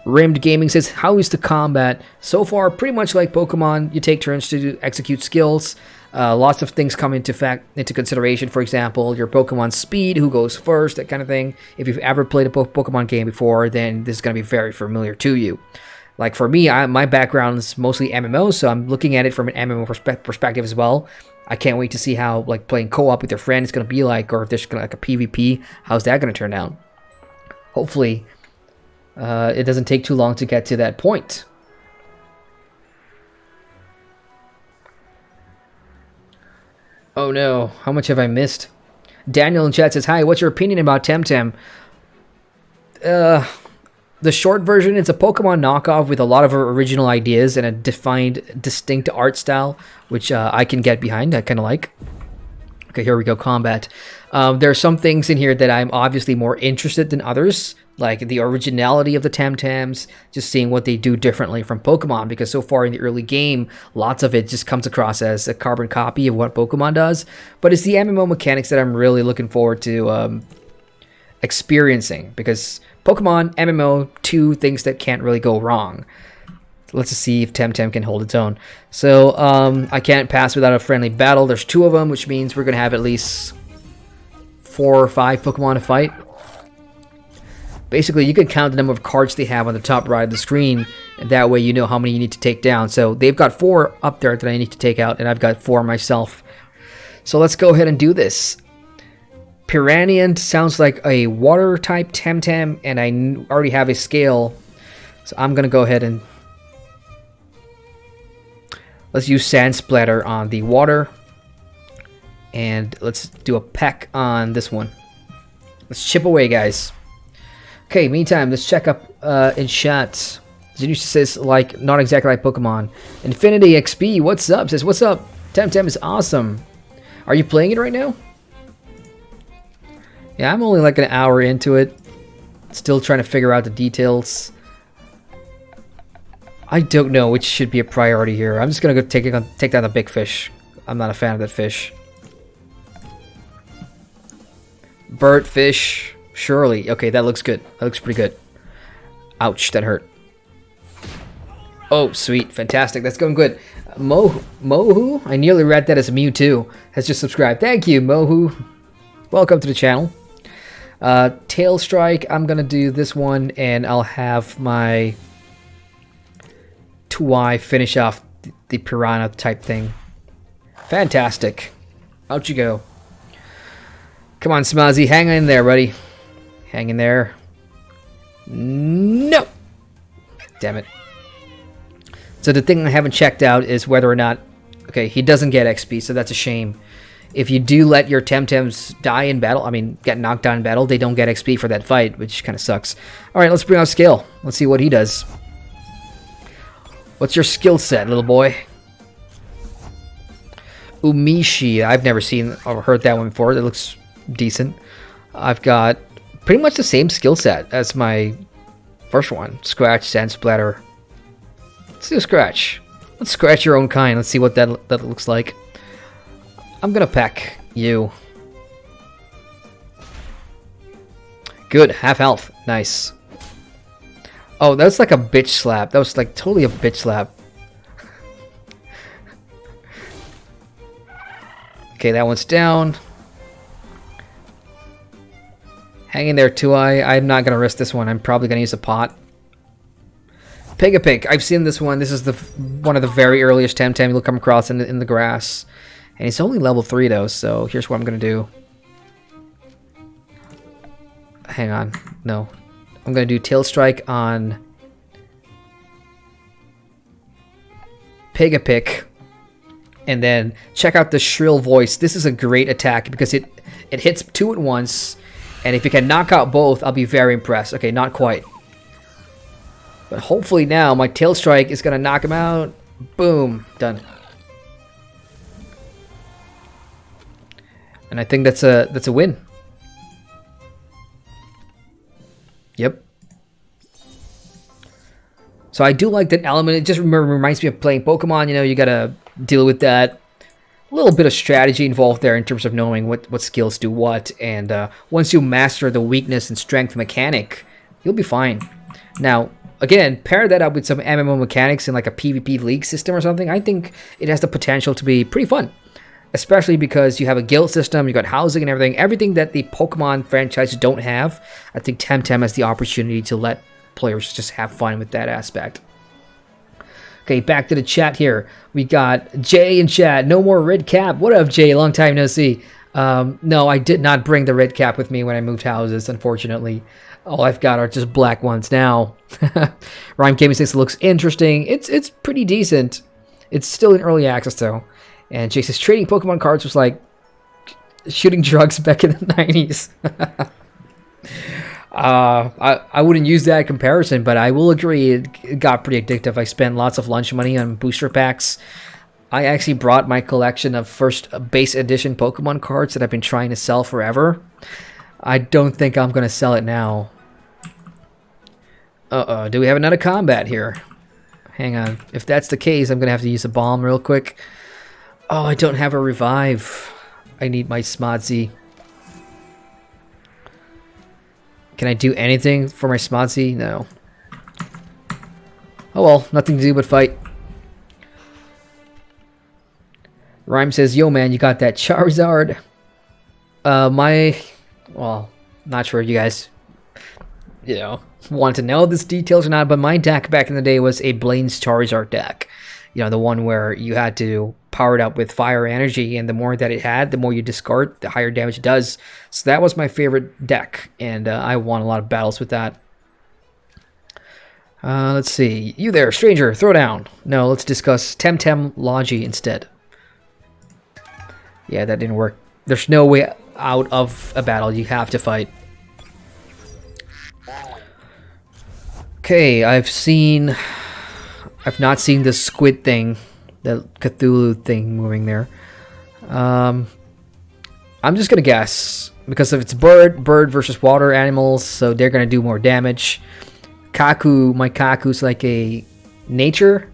Rimmed Gaming says, how is the combat? So far, pretty much like Pokemon. You take turns to execute skills. Lots of things come into consideration. For example, your Pokemon's speed, who goes first, that kind of thing. If you've ever played a Pokemon game before, then this is going to be very familiar to you. Like for me, my background is mostly MMO, so I'm looking at it from an MMO perspective as well. I can't wait to see how like playing co-op with your friend is going to be like, or if there's gonna, like a PvP, how's that going to turn out? Hopefully, it doesn't take too long to get to that point. Oh no, how much have I missed? Daniel in chat says, hi, what's your opinion about Temtem? The short version, it's a Pokemon knockoff with a lot of original ideas and a distinct art style, which I can get behind. I kind of like. Okay, here we go, combat. There are some things in here that I'm obviously more interested than others, like the originality of the Temtems, just seeing what they do differently from Pokemon, because so far in the early game, lots of it just comes across as a carbon copy of what Pokemon does. But it's the MMO mechanics that I'm really looking forward to experiencing, because Pokemon, MMO, two things that can't really go wrong. Let's just see if Temtem can hold its own. So, I can't pass without a friendly battle. There's two of them, which means we're going to have at least 4 or 5 Pokemon to fight. Basically, you can count the number of cards they have on the top right of the screen, and that way you know how many you need to take down. So, they've got 4 up there that I need to take out, and I've got 4 myself. So, let's go ahead and do this. Piranha sounds like a water-type Temtem, and I already have a scale. So, I'm going to go ahead and let's use Sand Splatter on the water. And let's do a peck on this one. Let's chip away, guys. Okay, meantime, let's check up in chat. Zinusha says, like, not exactly like Pokemon. Infinity XP, what's up? Says, what's up? Temtem is awesome. Are you playing it right now? Yeah, I'm only like an hour into it. Still trying to figure out the details. I don't know which should be a priority here. I'm just gonna go take down the big fish. I'm not a fan of that fish. Bird, fish, surely. Okay, that looks good. That looks pretty good. Ouch, that hurt. Oh, sweet. Fantastic. That's going good. Mohu? I nearly read that as Mewtwo. Has just subscribed. Thank you, Mohu. Welcome to the channel. Tail Strike. I'm going to do this one, and I'll have my 2i finish off the Piranha type thing. Fantastic. Out you go. Come on, Smazzy. Hang in there, buddy. Hang in there. No! Damn it. So the thing I haven't checked out is whether or not... Okay, he doesn't get XP, so that's a shame. If you do let your Temtems die in battle, I mean, get knocked down in battle, they don't get XP for that fight, which kind of sucks. Alright, let's bring out Skill. Let's see what he does. What's your skill set, little boy? Umishi. I've never seen or heard that one before. That looks decent. I've got pretty much the same skill set as my first one. Scratch, Sand Splatter. Let's do a Scratch. Let's scratch your own kind. Let's see what that looks like. I'm gonna peck you. Good, half health. Nice. Oh, that's like a bitch slap. That was like totally a bitch slap. Okay, that one's down. Hang in there, 2i. I'm not gonna risk this one. I'm probably gonna use a pot. Pig-a-Pig. I've seen this one. This is one of the very earliest Temtem you'll come across in the grass. And he's only level 3 though, so here's what I'm gonna do. Hang on. No. I'm gonna do Tail Strike on Pig-a-Pig. And then check out the Shrill Voice. This is a great attack because it hits 2 at once. And if you can knock out both, I'll be very impressed. Okay, not quite. But hopefully now my Tail Strike is gonna knock him out. Boom. Done. And I think that's a win. Yep. So I do like that element. It just reminds me of playing Pokemon. You know, you gotta deal with that. A little bit of strategy involved there in terms of knowing what skills do what. And once you master the weakness and strength mechanic, you'll be fine. Now, again, pair that up with some MMO mechanics in like a PvP league system or something. I think it has the potential to be pretty fun. Especially because you have a guild system, you got housing and everything. Everything that the Pokemon franchises don't have. I think Temtem has the opportunity to let players just have fun with that aspect. Okay, back to the chat here. We got Jay in chat. No more red cap. What up, Jay? Long time no see. No, I did not bring the red cap with me when I moved houses, unfortunately. All I've got are just black ones now. Rhyme Gaming 6 looks interesting. It's pretty decent. It's still in early access, though. And Jay says, trading Pokemon cards was like shooting drugs back in the 90s. I wouldn't use that comparison, but I will agree it got pretty addictive. I spent lots of lunch money on booster packs. I actually brought my collection of first base edition Pokemon cards that I've been trying to sell forever. I don't think I'm going to sell it now. Uh-oh, do we have another combat here? Hang on. If that's the case, I'm going to have to use a bomb real quick. Oh, I don't have a revive. I need my Smodzy. Can I do anything for my Smodzy? No. Oh well, nothing to do but fight. Rhyme says, yo man, you got that Charizard. Well, not sure if you guys, want to know these details or not, but my deck back in the day was a Blaine's Charizard deck. You know, the one where you had to power it up with fire energy, and the more that it had, the more you discard, the higher damage it does. So that was my favorite deck, and I won a lot of battles with that. Let's see. You there, stranger, throw down. No, let's discuss Temtem Logi instead. Yeah, that didn't work. There's no way out of a battle. You have to fight. Okay, I've not seen the squid thing, the Cthulhu thing moving there. I'm just gonna guess, because if it's bird versus water animals, so they're gonna do more damage. My Kaku's like a nature,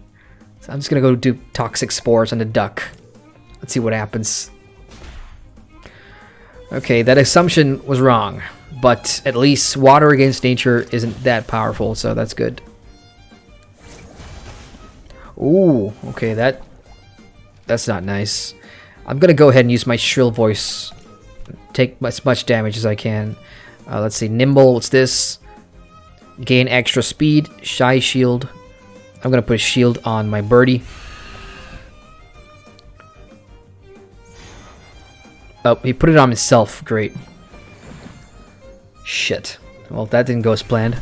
so I'm just gonna go do toxic spores on the duck. Let's see what happens. Okay, that assumption was wrong. But at least water against nature isn't that powerful, so that's good. Ooh, okay, that's not nice. I'm gonna go ahead and use my shrill voice. Take as much damage as I can. Let's see, nimble, what's this? Gain extra speed, shy shield. I'm gonna put a shield on my birdie. Oh, he put it on himself, great. Shit. Well, that didn't go as planned.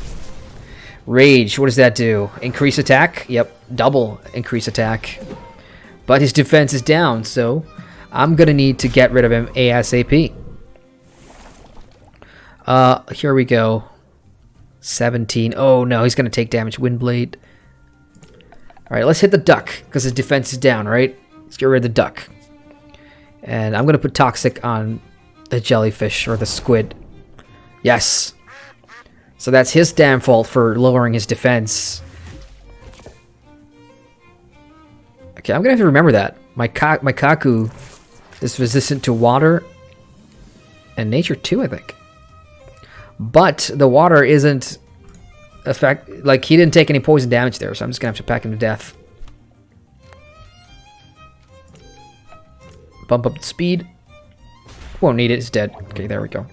Rage, what does that do? Increase attack? Yep, double increase attack. But his defense is down, so I'm gonna need to get rid of him ASAP. Here we go. 17. Oh no, he's gonna take damage. Windblade. Alright, let's hit the duck, because his defense is down, right? Let's get rid of the duck. And I'm gonna put Toxic on the jellyfish, or the squid. Yes. So that's his damn fault for lowering his defense. Okay, I'm gonna have to remember that. My Kaku is resistant to water and nature too, I think. But the water isn't like he didn't take any poison damage there, so I'm just gonna have to pack him to death. Bump up the speed. Won't need it, it's dead. Okay, there we go.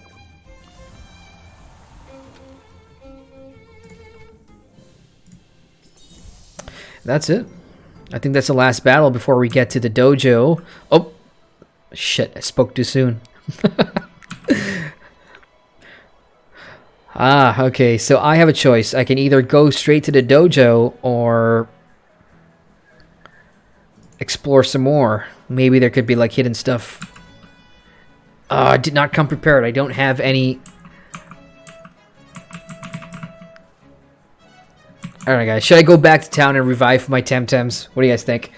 That's it. I think that's the last battle before we get to the dojo. Oh, shit, I spoke too soon. Okay, so I have a choice. I can either go straight to the dojo or explore some more. Maybe there could be like hidden stuff. I did not come prepared. I don't have any... Alright guys, should I go back to town and revive my Temtems? What do you guys think?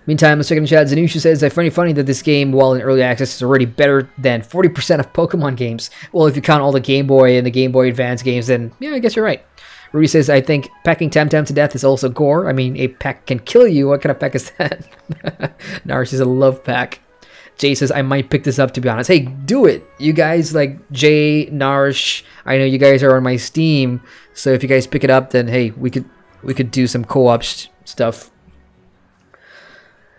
Meantime, let's check in the chat. Zanusha says, I find it funny that this game, while in early access, is already better than 40% of Pokemon games. Well, if you count all the Game Boy and the Game Boy Advance games, then yeah, I guess you're right. Rudy says, I think pecking Temtem to death is also gore. I mean, a peck can kill you. What kind of peck is that? Nars says, a love pack. Jay says, I might pick this up, to be honest. Hey, do it. You guys, like Jay, Narsh, I know you guys are on my Steam, so if you guys pick it up, then hey, we could do some co-op stuff.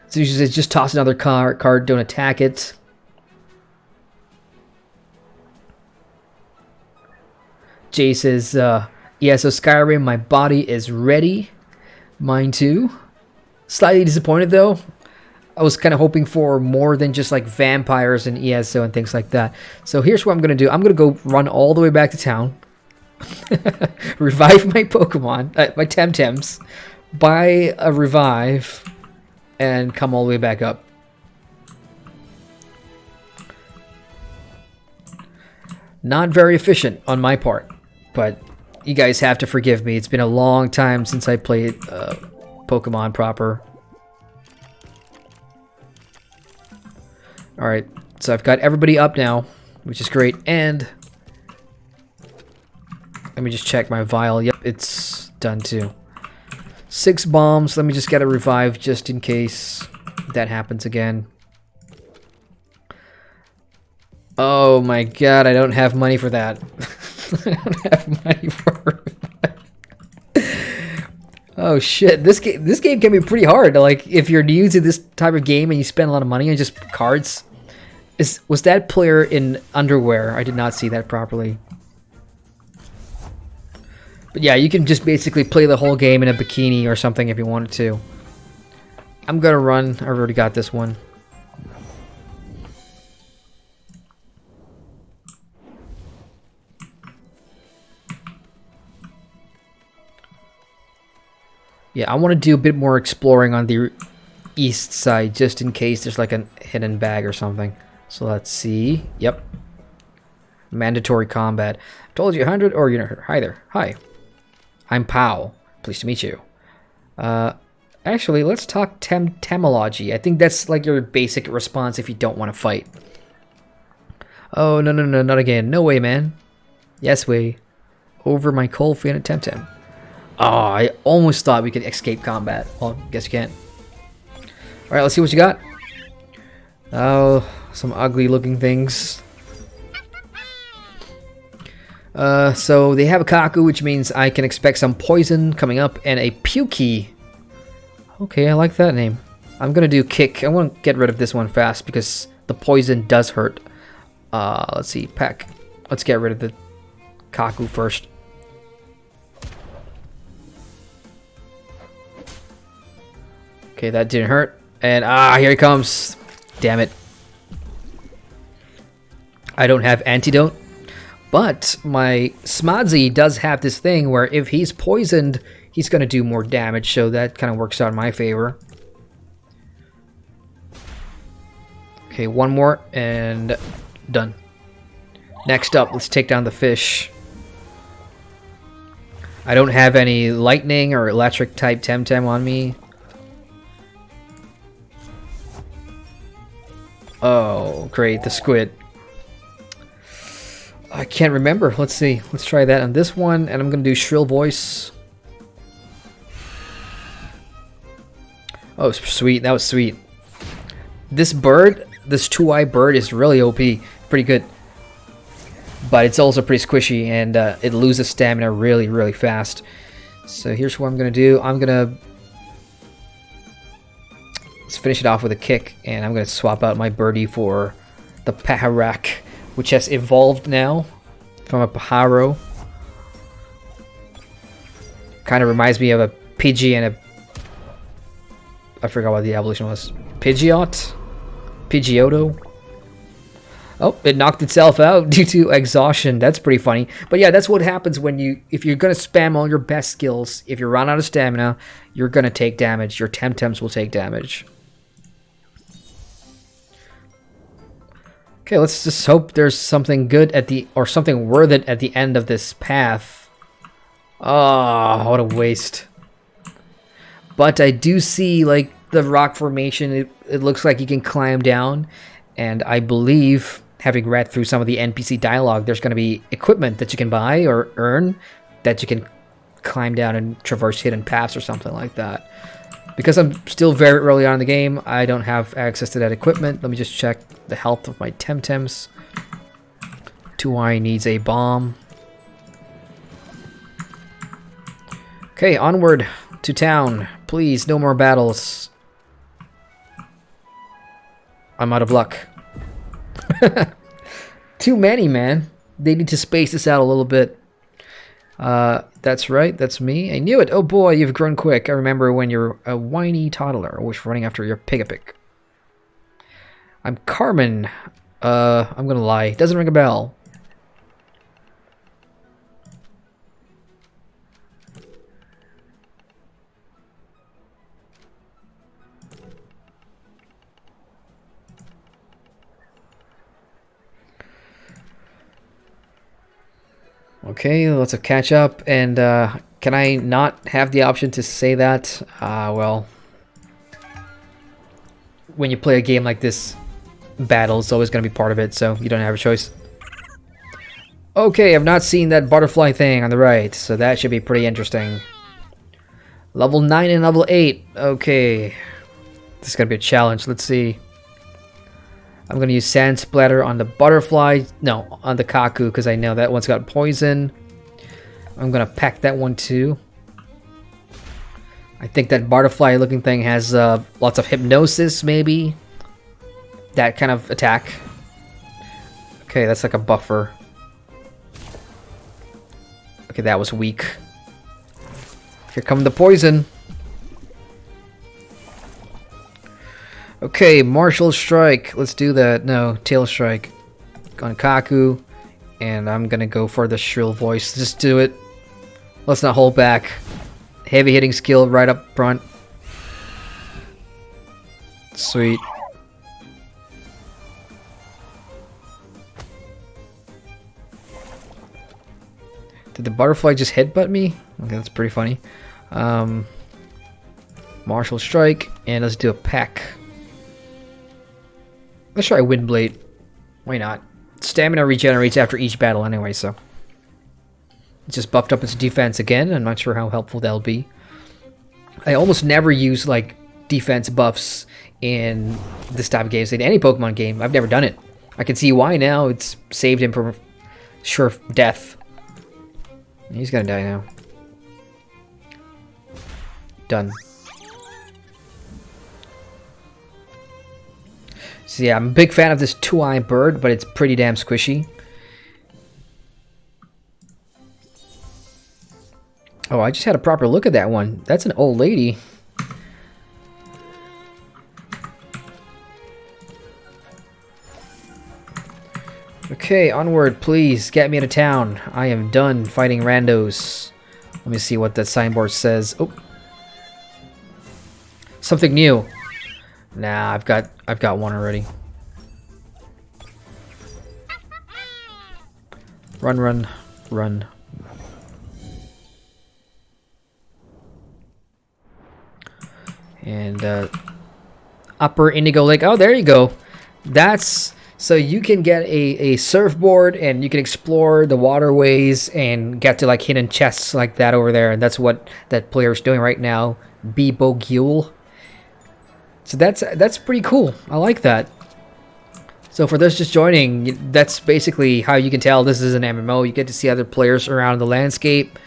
So she says, just toss another card, don't attack it. Jay says, yeah, so Skyrim, my body is ready. Mine too. Slightly disappointed though. I was kind of hoping for more than just like vampires and ESO and things like that. So here's what I'm going to do. I'm going to go run all the way back to town. Revive my Pokemon, my Temtems. Buy a revive. And come all the way back up. Not very efficient on my part. But you guys have to forgive me. It's been a long time since I played Pokemon proper. Alright, so I've got everybody up now, which is great, and let me just check my vial. Yep, it's done too. 6 bombs, let me just get a revive just in case that happens again. Oh my god, I don't have money for that. I don't have money for Oh shit, this game can be pretty hard. Like, if you're new to this type of game and you spend a lot of money on just cards. Was that player in underwear? I did not see that properly. But yeah, you can just basically play the whole game in a bikini or something if you wanted to. I'm gonna run. I already got this one. Yeah, I want to do a bit more exploring on the east side, just in case there's like a hidden bag or something. So let's see. Yep. Mandatory combat. Told you 100 or you're not. Hi there. Hi. I'm Pow. Pleased to meet you. Actually, let's talk Temtemology. I think that's like your basic response if you don't want to fight. Oh, no, no, no, not again. No way, man. Yes way. Over my cold fan at Temtem. Oh, I almost thought we could escape combat. Well, guess you can't. Alright, let's see what you got. Oh, Some ugly looking things. So they have a Kaku, which means I can expect some poison coming up, and a Pukey. Okay, I like that name. I'm gonna do kick. I want to get rid of this one fast because the poison does hurt. Let's see, peck. Let's get rid of the Kaku first. Okay, that didn't hurt. And here he comes. Damn it. I don't have antidote. But my Smadzi does have this thing where if he's poisoned, he's going to do more damage. So that kind of works out in my favor. Okay, one more and done. Next up, let's take down the fish. I don't have any lightning or electric type Temtem on me. Oh, great, the squid. I can't remember. Let's see. Let's try that on this one, and I'm going to do shrill voice. Oh, sweet. That was sweet. This bird, this two-eye bird is really OP. Pretty good. But it's also pretty squishy, and it loses stamina really, really fast. So here's what I'm going to do. I'm going to... Let's finish it off with a kick, and I'm going to swap out my birdie for the Paharak, which has evolved now from a Pajaro. Kind of reminds me of a Pidgey and a... I forgot what the evolution was. Pidgeot? Pidgeotto? Oh, it knocked itself out due to exhaustion. That's pretty funny. But yeah, that's what happens when you... If you're going to spam all your best skills, if you run out of stamina, you're going to take damage. Your Temtems will take damage. Okay, let's just hope there's something good at the... Or something worth it at the end of this path. Oh, what a waste. But I do see, like, the rock formation. It looks like you can climb down. And I believe, having read through some of the NPC dialogue, there's going to be equipment that you can buy or earn that you can climb down and traverse hidden paths or something like that. Because I'm still very early on in the game, I don't have access to that equipment. Let me just check the health of my Temtems. Two-Eye needs a bomb. Okay, onward to town. Please, no more battles. I'm out of luck. Too many, man. They need to space this out a little bit. That's right, that's me. I knew it. Oh boy, you've grown quick. I remember when you're a whiny toddler, always running after your Pig-a-Pig. I'm Carmen. I'm gonna lie. Doesn't ring a bell. Okay, let's catch up, and can I not have the option to say that? Well, when you play a game like this, battle is always going to be part of it, so you don't have a choice. Okay, I've not seen that butterfly thing on the right, so that should be pretty interesting. Level 9 and level 8. Okay, this is going to be a challenge. Let's see. I'm going to use Sand Splatter on the butterfly. No, on the Kaku, because I know that one's got poison. I'm going to pack that one too. I think that butterfly looking thing has lots of hypnosis, maybe. That kind of attack. Okay, that's like a buffer. Okay, that was weak. Here come the poison. Okay, Martial Strike. Let's do that. No, Tail Strike. On Kaku. And I'm gonna go for the Shrill Voice. Just do it. Let's not hold back. Heavy hitting skill right up front. Sweet. Did the butterfly just headbutt me? Okay, that's pretty funny. Martial Strike. And let's do a peck. Let's try Windblade. Why not? Stamina regenerates after each battle anyway, so. It's just buffed up its defense again. I'm not sure how helpful that'll be. I almost never use, like, defense buffs in this type of game, say any Pokemon game. I've never done it. I can see why now. It's saved him from sure death. He's gonna die now. Done. So yeah, I'm a big fan of this two-eye bird, but it's pretty damn squishy. Oh, I just had a proper look at that one. That's an old lady. Okay, onward, please. Get me to town. I am done fighting randos. Let me see what that signboard says. Oh. Something new. Nah, I've got one already. Run, run, run. And Upper Indigo Lake. Oh, there you go. That's so you can get a surfboard and you can explore the waterways and get to like hidden chests like that over there. And that's what that player's doing right now. 𝑮𝒂𝒍𝒍𝒆𝒊𝒍. So that's pretty cool. I like that. So for those just joining, that's basically how you can tell this is an MMO. You get to see other players around the landscape.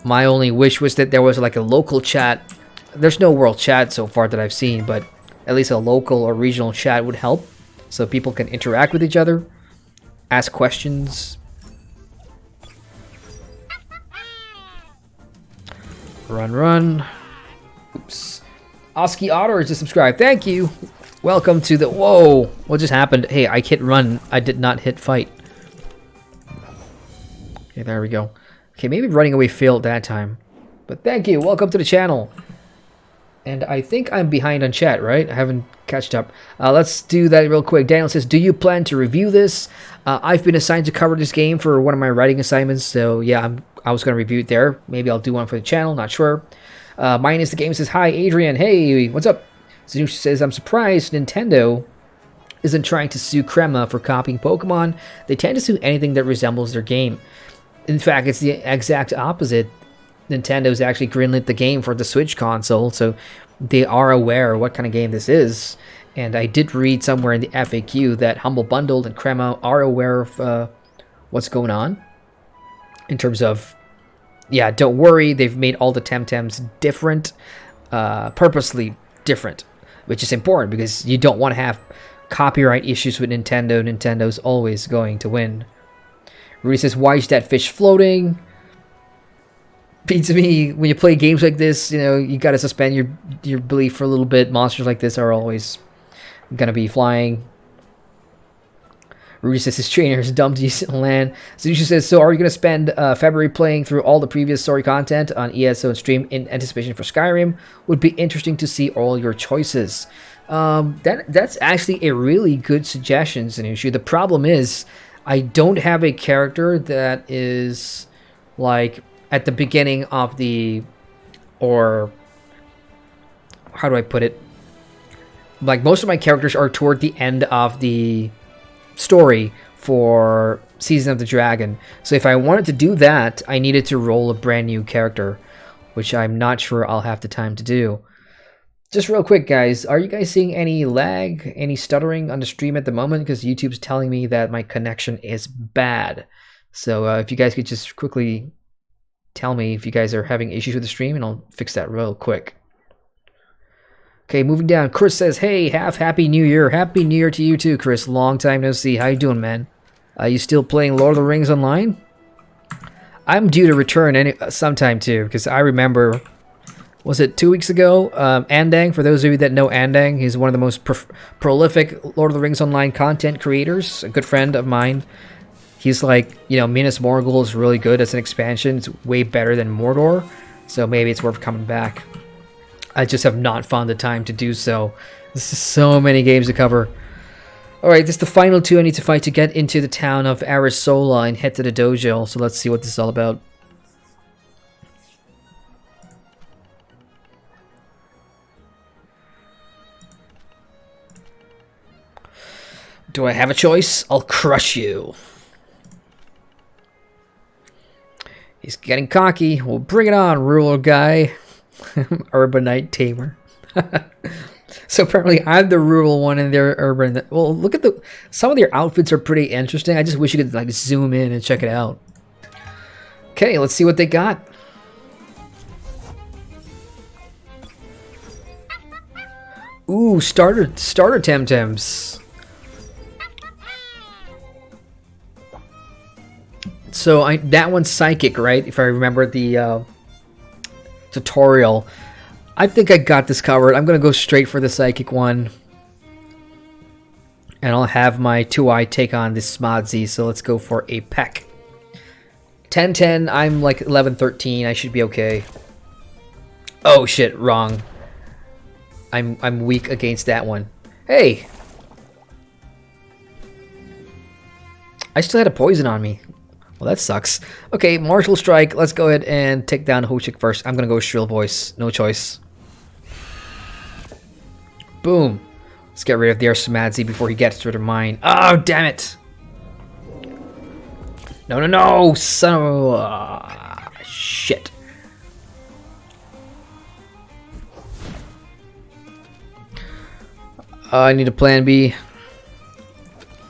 My only wish was that there was like a local chat. There's no world chat so far that I've seen, but at least a local or regional chat would help. So people can interact with each other, ask questions. Run, run. Oops. OtterTheAuthor is just subscribed. Thank you. Welcome to the... Whoa. What just happened? Hey, I hit run. I did not hit fight. Okay, there we go. Okay, maybe running away failed that time. But thank you. Welcome to the channel. And I think I'm behind on chat, right? I haven't catched up. Let's do that real quick. Daniel says, do you plan to review this? I've been assigned to cover this game for one of my writing assignments. So yeah, I was going to review it there. Maybe I'll do one for the channel. Not sure. Mine is the game says, hi, Adrian. Hey, what's up? Zanush says, I'm surprised Nintendo isn't trying to sue Crema for copying Pokemon. They tend to sue anything that resembles their game. In fact, it's the exact opposite. Nintendo's actually greenlit the game for the Switch console, so they are aware what kind of game this is. And I did read somewhere in the FAQ that Humble Bundle and Crema are aware of what's going on. In terms of, yeah, don't worry, they've made all the Temtems different, purposely different, which is important because you don't want to have copyright issues with Nintendo. Nintendo's always going to win. Rudy says, why is that fish floating? To me, when you play games like this, you know, you gotta suspend your belief for a little bit. Monsters like this are always gonna be flying. Rudy says his trainer is dumb to use in land. Zusha says, so are you gonna spend February playing through all the previous story content on ESO and stream in anticipation for Skyrim? Would be interesting to see all your choices. That's actually a really good suggestion, Zanushu. The problem is, I don't have a character that is like at the beginning of the, or how do I put it? Like most of my characters are toward the end of the story for Season of the Dragon. So if I wanted to do that, I needed to roll a brand new character, which I'm not sure I'll have the time to do. Just real quick, guys, are you guys seeing any lag, any stuttering on the stream at the moment? Because YouTube's telling me that my connection is bad. So if you guys could just quickly tell me if you guys are having issues with the stream, and I'll fix that real quick. Okay, moving down. Chris says, hey, happy New Year. Happy New Year to you too, Chris. Long time no see. How you doing, man? Are you still playing Lord of the Rings online? I'm due to return sometime too, because I remember, was it 2 weeks ago? Andang, for those of you that know Andang, he's one of the most prolific Lord of the Rings online content creators, a good friend of mine. He's like, you know, Minas Morgul is really good as an expansion. It's way better than Mordor, so maybe it's worth coming back. I just have not found the time to do so. This is so many games to cover. Alright, this is the final two I need to fight to get into the town of Arisola and head to the dojo, so let's see what this is all about. Do I have a choice? I'll crush you. He's getting cocky. Well, bring it on, rural guy. Urbanite tamer. So apparently I'm the rural one and they're urban. Well, look at some of their outfits are pretty interesting. I just wish you could like zoom in and check it out. Okay, let's see what they got. Ooh, starter Temtems. So that one's psychic, right? If I remember the tutorial. I think I got this covered. I'm gonna go straight for the psychic one. And I'll have my 2i take on this Smodsy, so let's go for a peck. 10-10, I'm like 11-13, I should be okay. Oh shit, wrong. I'm weak against that one. Hey! I still had a poison on me. Well, that sucks. Okay, Martial Strike, let's go ahead and take down Hochik first. I'm gonna go Shrill Voice, no choice. Boom. Let's get rid of their Smodsy before he gets rid of mine. Oh, damn it! No, no, no! Son of a... shit. I need a plan B.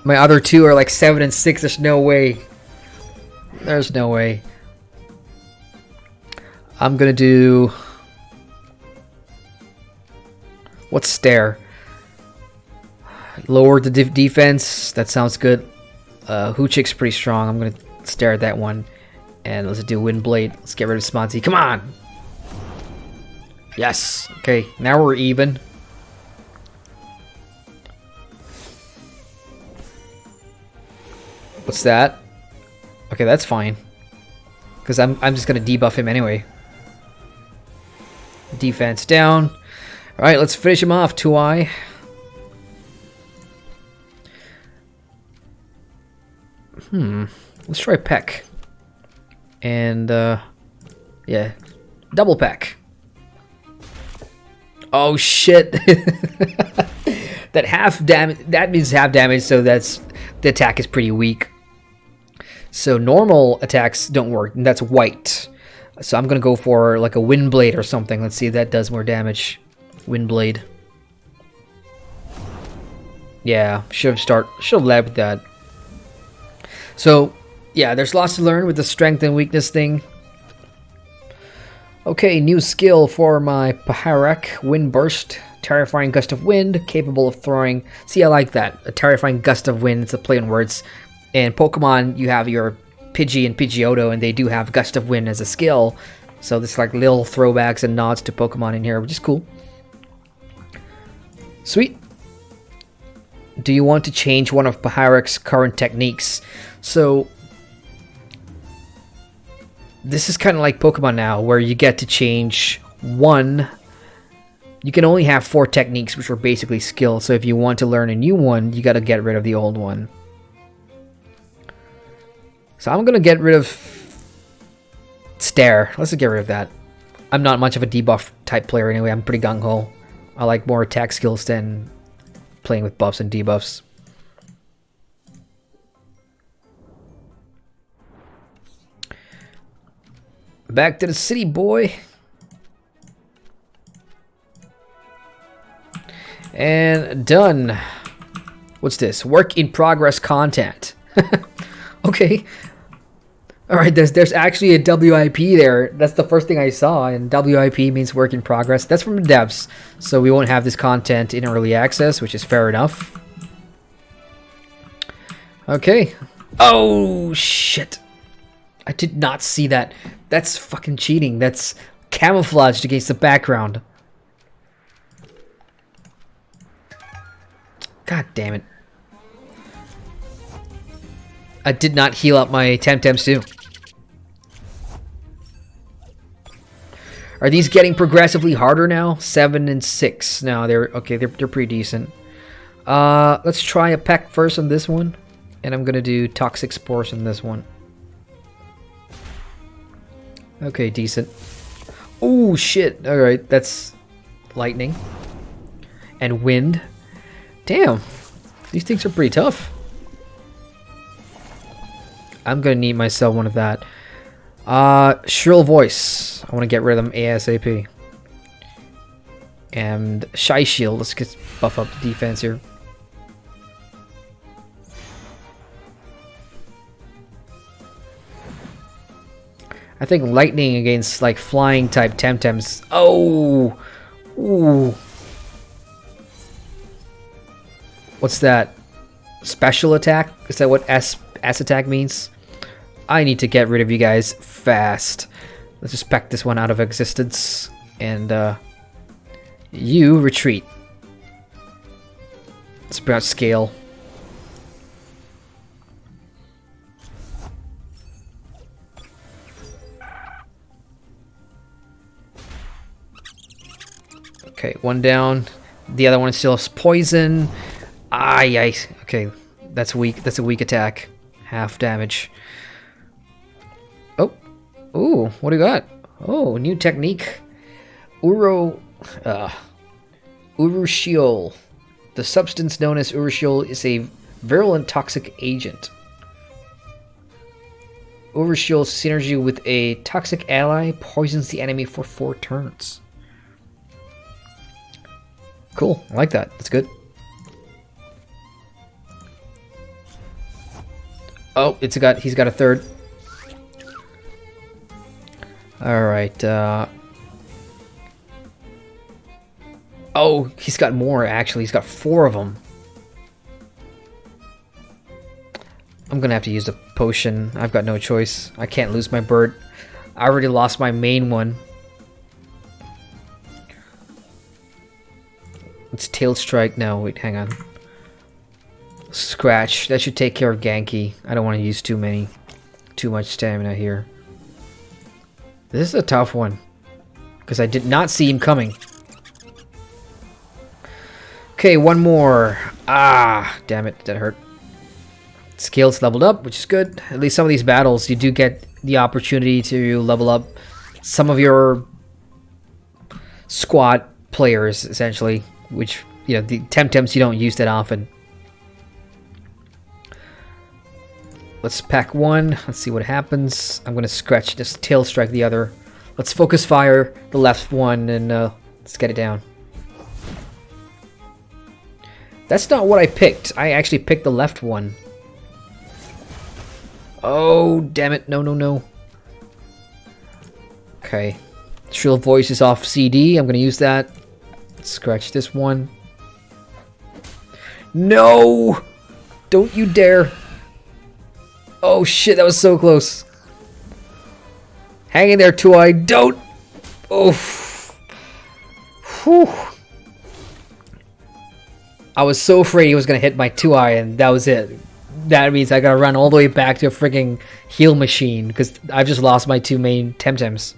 My other two are like 7 and 6. There's no way. There's no way. I'm gonna do... what's Stare? Lower the defense. That sounds good. Hoochik's pretty strong. I'm gonna stare at that one. And let's do Windblade. Let's get rid of Smodsy. Come on! Yes! Okay, now we're even. What's that? Okay, that's fine. Because I'm just gonna debuff him anyway. Defense down. Alright, let's finish him off, 2i. Let's try Peck. And, yeah. Double Peck. Oh, shit. That half damage, that means half damage, so that's, the attack is pretty weak. So normal attacks don't work, and that's white. So I'm gonna go for like a Windblade or something. Let's see if that does more damage. Windblade. Yeah, should have led with that. So yeah, there's lots to learn with the strength and weakness thing. Okay, new skill for my Paharak, Wind Burst. Terrifying Gust of Wind, capable of throwing... See, I like that. A Terrifying Gust of Wind, it's a play on words. And Pokemon, you have your Pidgey and Pidgeotto, and they do have Gust of Wind as a skill. So there's like little throwbacks and nods to Pokemon in here, which is cool. Sweet. Do you want to change one of Paharak's current techniques? So... this is kind of like Pokemon now, where you get to change one... You can only have 4 techniques, which are basically skills. So if you want to learn a new one, you got to get rid of the old one. So I'm going to get rid of Stare. Let's get rid of that. I'm not much of a debuff type player anyway. I'm pretty gung-ho. I like more attack skills than playing with buffs and debuffs. Back to the city, boy. And done. What's this? Work in progress content. Okay. Alright, there's actually a WIP there. That's the first thing I saw, and WIP means work in progress. That's from the devs, so we won't have this content in early access, which is fair enough. Okay. Oh, shit. I did not see that. That's fucking cheating. That's camouflaged against the background. God damn it. I did not heal up my Temtems too. Are these getting progressively harder now? 7 and 6. No, they're okay. They're pretty decent. Let's try a peck first on this one, and I'm gonna do Toxic Spores on this one. Okay, decent. Oh shit! All right, that's lightning and wind. Damn, these things are pretty tough. I'm gonna need myself one of that. Shrill Voice. I want to get rid of them ASAP. And Shy Shield. Let's get buff up the defense here. I think lightning against like flying type Temtems. Oh, ooh. What's that? Special attack? Is that what S attack means? I need to get rid of you guys fast. Let's just pack this one out of existence, and you retreat. Let's bring out scale. Okay, one down. The other one still has poison. Aye. Okay, that's weak. That's a weak attack. Half damage. Oh. Ooh, what do you got? Oh, new technique. Urushiol. The substance known as urushiol is a virulent toxic agent. Urushiol's synergy with a toxic ally poisons the enemy for 4 turns. Cool, I like that. That's good. Oh, he's got a third. All right. Oh, he's got more actually. He's got 4 of them. I'm gonna have to use a potion. I've got no choice. I can't lose my bird. I already lost my main one. It's Tail Strike. No, wait, hang on. Scratch. That should take care of Genki. I don't want to use too much stamina here. This is a tough one, because I did not see him coming. Okay, one more. Ah, damn it, that hurt. Scale's leveled up, which is good. At least some of these battles, you do get the opportunity to level up some of your squad players, essentially. Which, you know, the Temtems you don't use that often. Let's pack one. Let's see what happens. I'm going to scratch this tail strike the other. Let's focus fire the left one and let's get it down. That's not what I picked. I actually picked the left one. Oh, damn it. No. Okay. Shrill Voice is off CD. I'm going to use that. Scratch this one. No! Don't you dare. Oh shit, that was so close. Hang in there, Two-Eye. Don't! Oof. Whew. I was so afraid he was going to hit my Two-Eye, and that was it. That means I gotta run all the way back to a freaking heal machine, because I've just lost my 2 main Temtems.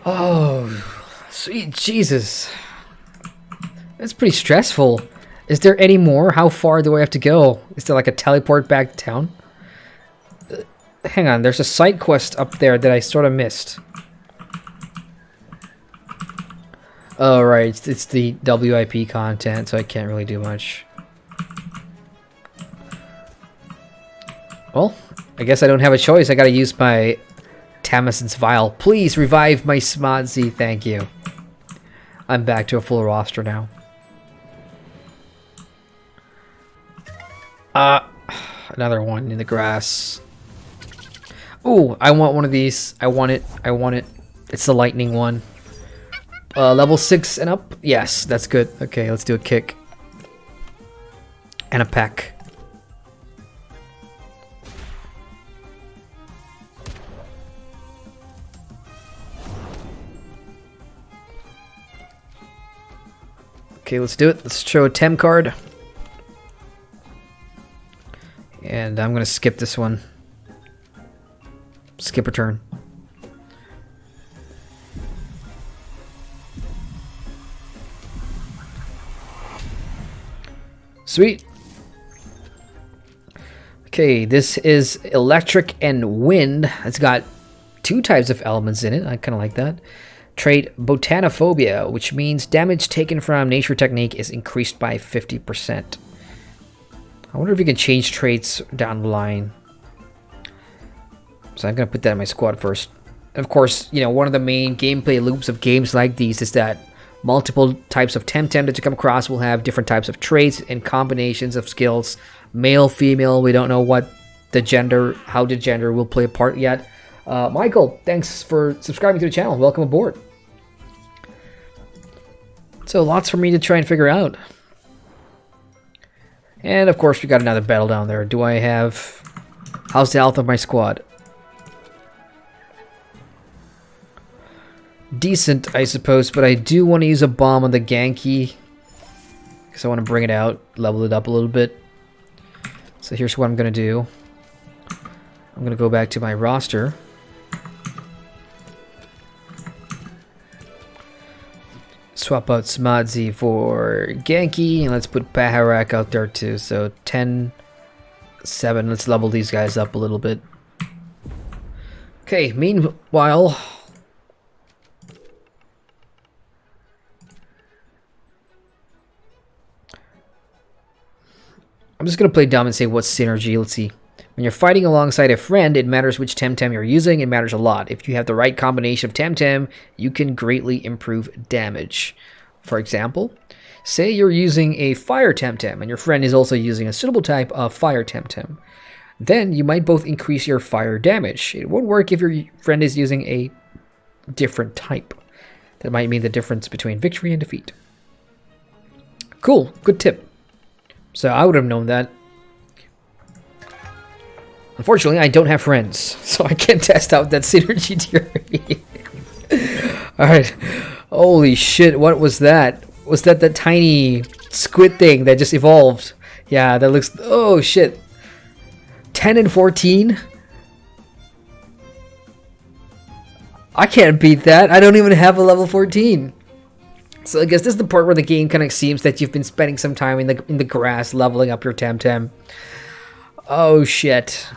Oh, sweet Jesus. That's pretty stressful. Is there any more? How far do I have to go? Is there like a teleport back to town? Hang on, there's a side quest up there that I sort of missed. Oh, right, it's the WIP content, so I can't really do much. Well, I guess I don't have a choice. I gotta use my Tamison's Vial. Please revive my Smodsy, thank you. I'm back to a full roster now. Another one in the grass. Ooh, I want one of these. I want it. It's the lightning one. Level 6 and up? Yes, that's good. Okay, let's do a kick. And a peck. Okay, let's do it. Let's show a Tem card. And I'm going to skip this one. Skip a turn. Sweet. Okay, this is electric and wind. It's got 2 types of elements in it. I kind of like that. Trait Botanophobia, which means damage taken from nature technique is increased by 50%. I wonder if you can change traits down the line. So I'm going to put that in my squad first. And of course, you know, one of the main gameplay loops of games like these is that multiple types of Temtem that you come across will have different types of traits and combinations of skills. Male, female, we don't know what the gender, how the gender will play a part yet. Michael, thanks for subscribing to the channel. Welcome aboard. So lots for me to try and figure out. And of course, we got another battle down there. Do I have... How's the health of my squad? Decent, I suppose, but I do want to use a bomb on the Genki. Because I want to bring it out, level it up a little bit. So here's what I'm going to do. I'm going to go back to my roster. Swap out Smadzi for Genki, and let's put Baharak out there too. So 10, 7, let's level these guys up a little bit. Okay, meanwhile... I'm just going to play dumb and say what's synergy. Let's see. When you're fighting alongside a friend, it matters which Temtem you're using. It matters a lot. If you have the right combination of Temtem, you can greatly improve damage. For example, say you're using a Fire Temtem and your friend is also using a suitable type of Fire Temtem. Then you might both increase your fire damage. It won't work if your friend is using a different type. That might mean the difference between victory and defeat. Cool. Good tip. So I would have known that. Unfortunately, I don't have friends, so I can't test out that synergy theory. Alright. Holy shit, what was that? Was that the tiny squid thing that just evolved? Yeah, that looks... Oh shit. 10 and 14? I can't beat that. I don't even have a level 14. So I guess this is the part where the game kind of seems that you've been spending some time in the grass leveling up your Temtem. Oh shit.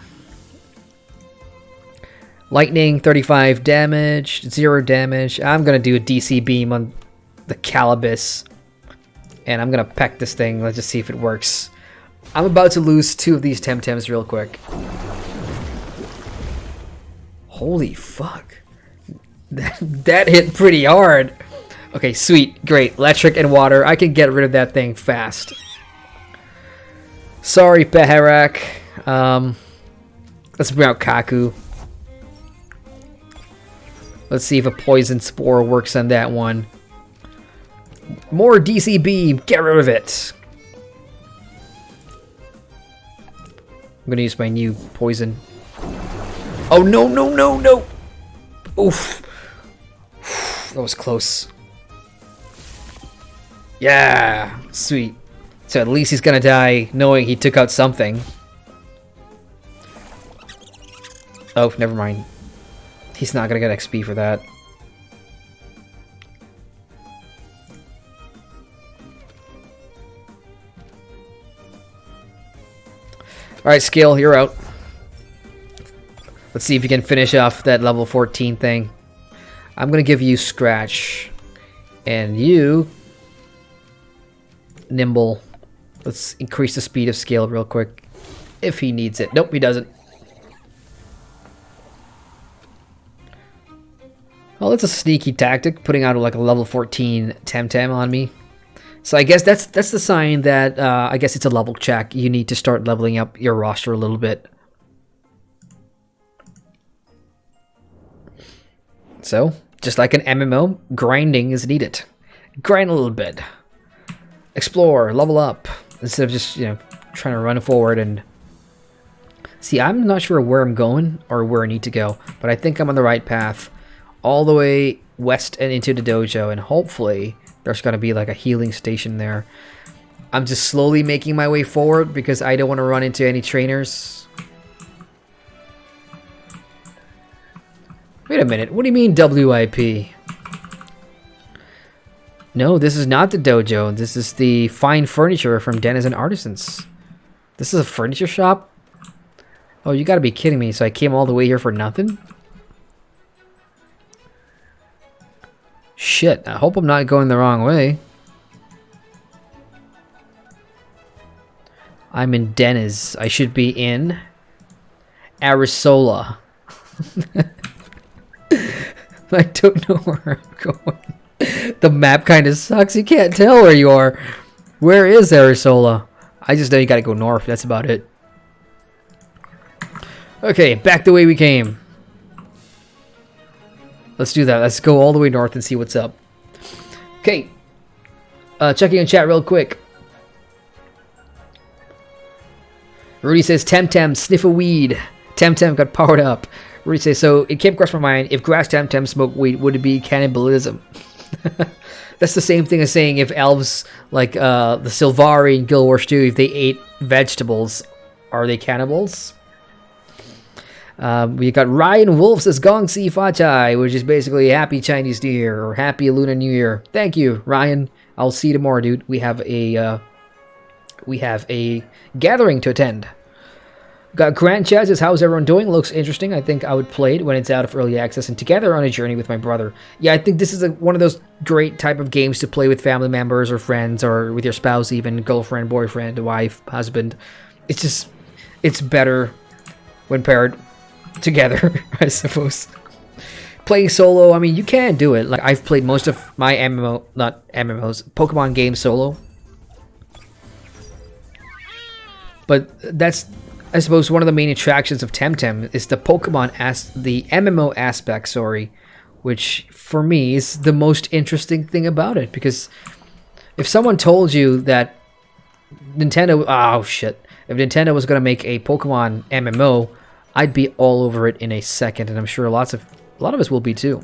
Lightning, 35 damage, 0 damage. I'm gonna do a DC beam on the Calibus. And I'm gonna peck this thing. Let's just see if it works. I'm about to lose 2 of these Temtems real quick. Holy fuck. That hit pretty hard. Okay, sweet, great. Electric and water. I can get rid of that thing fast. Sorry, Baharak. Let's bring out Kaku. Let's see if a poison spore works on that one. More DC beam. Get rid of it. I'm gonna use my new poison. Oh no, no, no, no! Oof. That was close. Yeah, sweet. So at least he's gonna die knowing he took out something. Oh, never mind. He's not gonna get XP for that. Alright, Skill, you're out. Let's see if you can finish off that level 14 thing. I'm gonna give you Scratch. And you... Nimble. Let's increase the speed of Scale real quick. If he needs it. Nope, he doesn't. Well, that's a sneaky tactic, putting out like a level 14 Temtem on me. So I guess that's the sign that I guess it's a level check. You need to start leveling up your roster a little bit. So, just like an MMO, grinding is needed. Grind a little bit. Explore, level up, instead of just, you know, trying to run forward and... See, I'm not sure where I'm going or where I need to go, but I think I'm on the right path. All the way west and into the dojo, and hopefully there's going to be like a healing station there. I'm just slowly making my way forward because I don't want to run into any trainers. Wait a minute, what do you mean WIP? No, this is not the dojo. This is the fine furniture from Denizen Artisans. This is a furniture shop? Oh, you gotta be kidding me. So I came all the way here for nothing? Shit, I hope I'm not going the wrong way. I'm in Deniz. I should be in Arisola. I don't know where I'm going. The map kind of sucks. You can't tell where you are. Where is Arisola? I just know you gotta go north. That's about it. Okay, back the way we came. Let's do that. Let's go all the way north and see what's up. Okay. Checking in chat real quick. Rudy says, Temtem, sniff a weed. Temtem got powered up. Rudy says, so it came across my mind, if grass Temtem smoked weed, would it be cannibalism? That's the same thing as saying if elves, like the Sylvari in Guild Wars 2, if they ate vegetables, are they cannibals? We got Ryan Wolf says Gong Si Fa Chai, which is basically Happy Chinese New Year or Happy Lunar New Year. Thank you, Ryan. I'll see you tomorrow, dude. We have a gathering to attend. Got Grant Chaz says, how's everyone doing? Looks interesting. I think I would play it when it's out of early access and together on a journey with my brother. Yeah, I think this is one of those great type of games to play with family members or friends or with your spouse, even girlfriend, boyfriend, wife, husband. It's better when paired together, I suppose. Playing solo, I mean, you can do it. Like, I've played most of my Pokemon games solo. But that's, I suppose, one of the main attractions of Temtem is the the MMO aspect, sorry, which for me is the most interesting thing about it. Because if someone told you that Nintendo, if Nintendo was going to make a Pokemon MMO, I'd be all over it in a second, and I'm sure a lot of us will be too.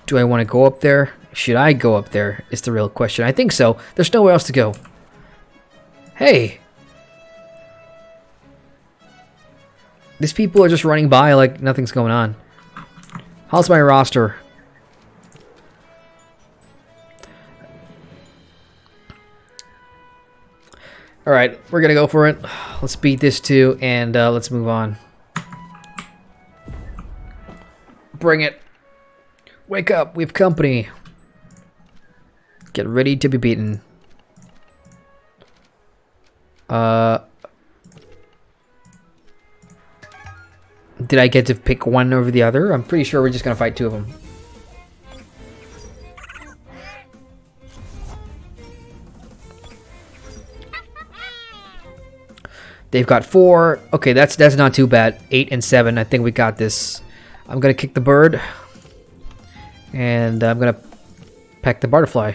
Do I want to go up there? Should I go up there? Is the real question. I think so. There's nowhere else to go. Hey! These people are just running by like nothing's going on. How's my roster? Alright, we're gonna go for it. Let's beat this too, and let's move on. Bring it. Wake up, we have company. Get ready to be beaten. Did I get to pick one over the other? I'm pretty sure we're just gonna fight two of them. They've got 4. Okay, that's not too bad. 8 and 7. I think we got this. I'm gonna kick the bird, and I'm gonna peck the butterfly.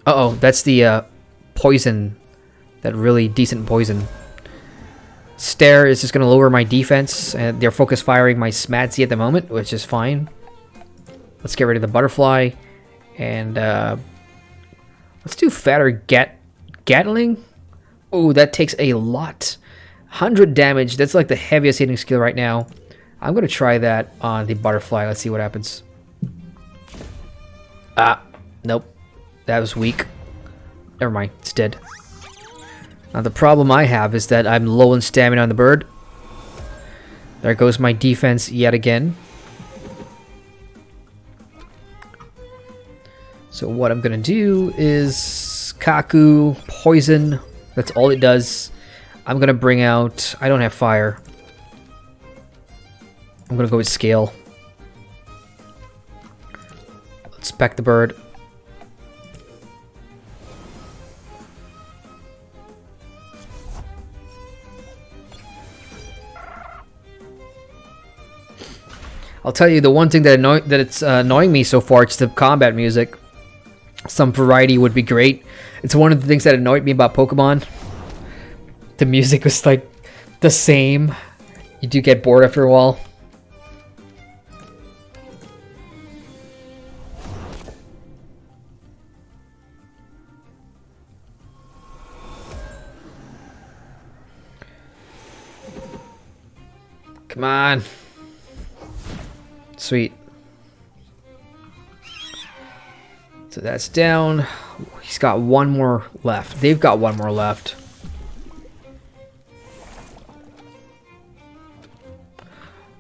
Uh-oh, that's the poison. That really decent poison. Stare is just gonna lower my defense, and they're focus firing my Smadsy at the moment, which is fine. Let's get rid of the butterfly, and let's do fatter Gatling. Oh, that takes a lot. 100 damage. That's like the heaviest hitting skill right now. I'm gonna try that on the butterfly. Let's see what happens. Ah, nope. That was weak. Never mind. It's dead. Now the problem I have is that I'm low in stamina on the bird. There goes my defense yet again. So what I'm gonna do is Kaku, poison. That's all it does. I'm gonna bring out, I don't have fire. I'm gonna go with scale. Let's peck the bird. I'll tell you the one thing that's annoying me so far, it's the combat music. Some variety would be great. It's one of the things that annoyed me about Pokemon. The music was like the same. You do get bored after a while. Come on. Sweet. So that's down. He's got one more left. They've got one more left.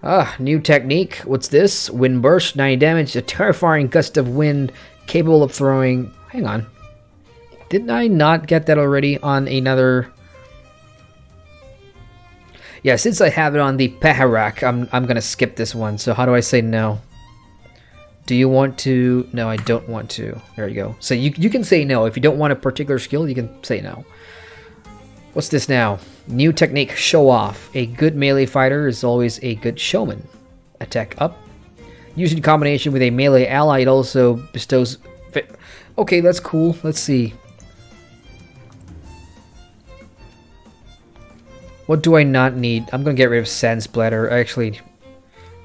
Ah, new technique. What's this? Wind burst, 90 damage. A terrifying gust of wind capable of throwing... Hang on. Didn't I not get that already on another? Yeah, since I have it on the Paharak, I'm gonna skip this one. So how do I say no? Do you want to? No, I don't want to. There you go. So you can say no. If you don't want a particular skill, you can say no. What's this now? New technique, show off. A good melee fighter is always a good showman. Attack up. Used in combination with a melee ally, it also bestows... Okay, that's cool. Let's see. What do I not need? I'm gonna get rid of Sand Splatter. Actually,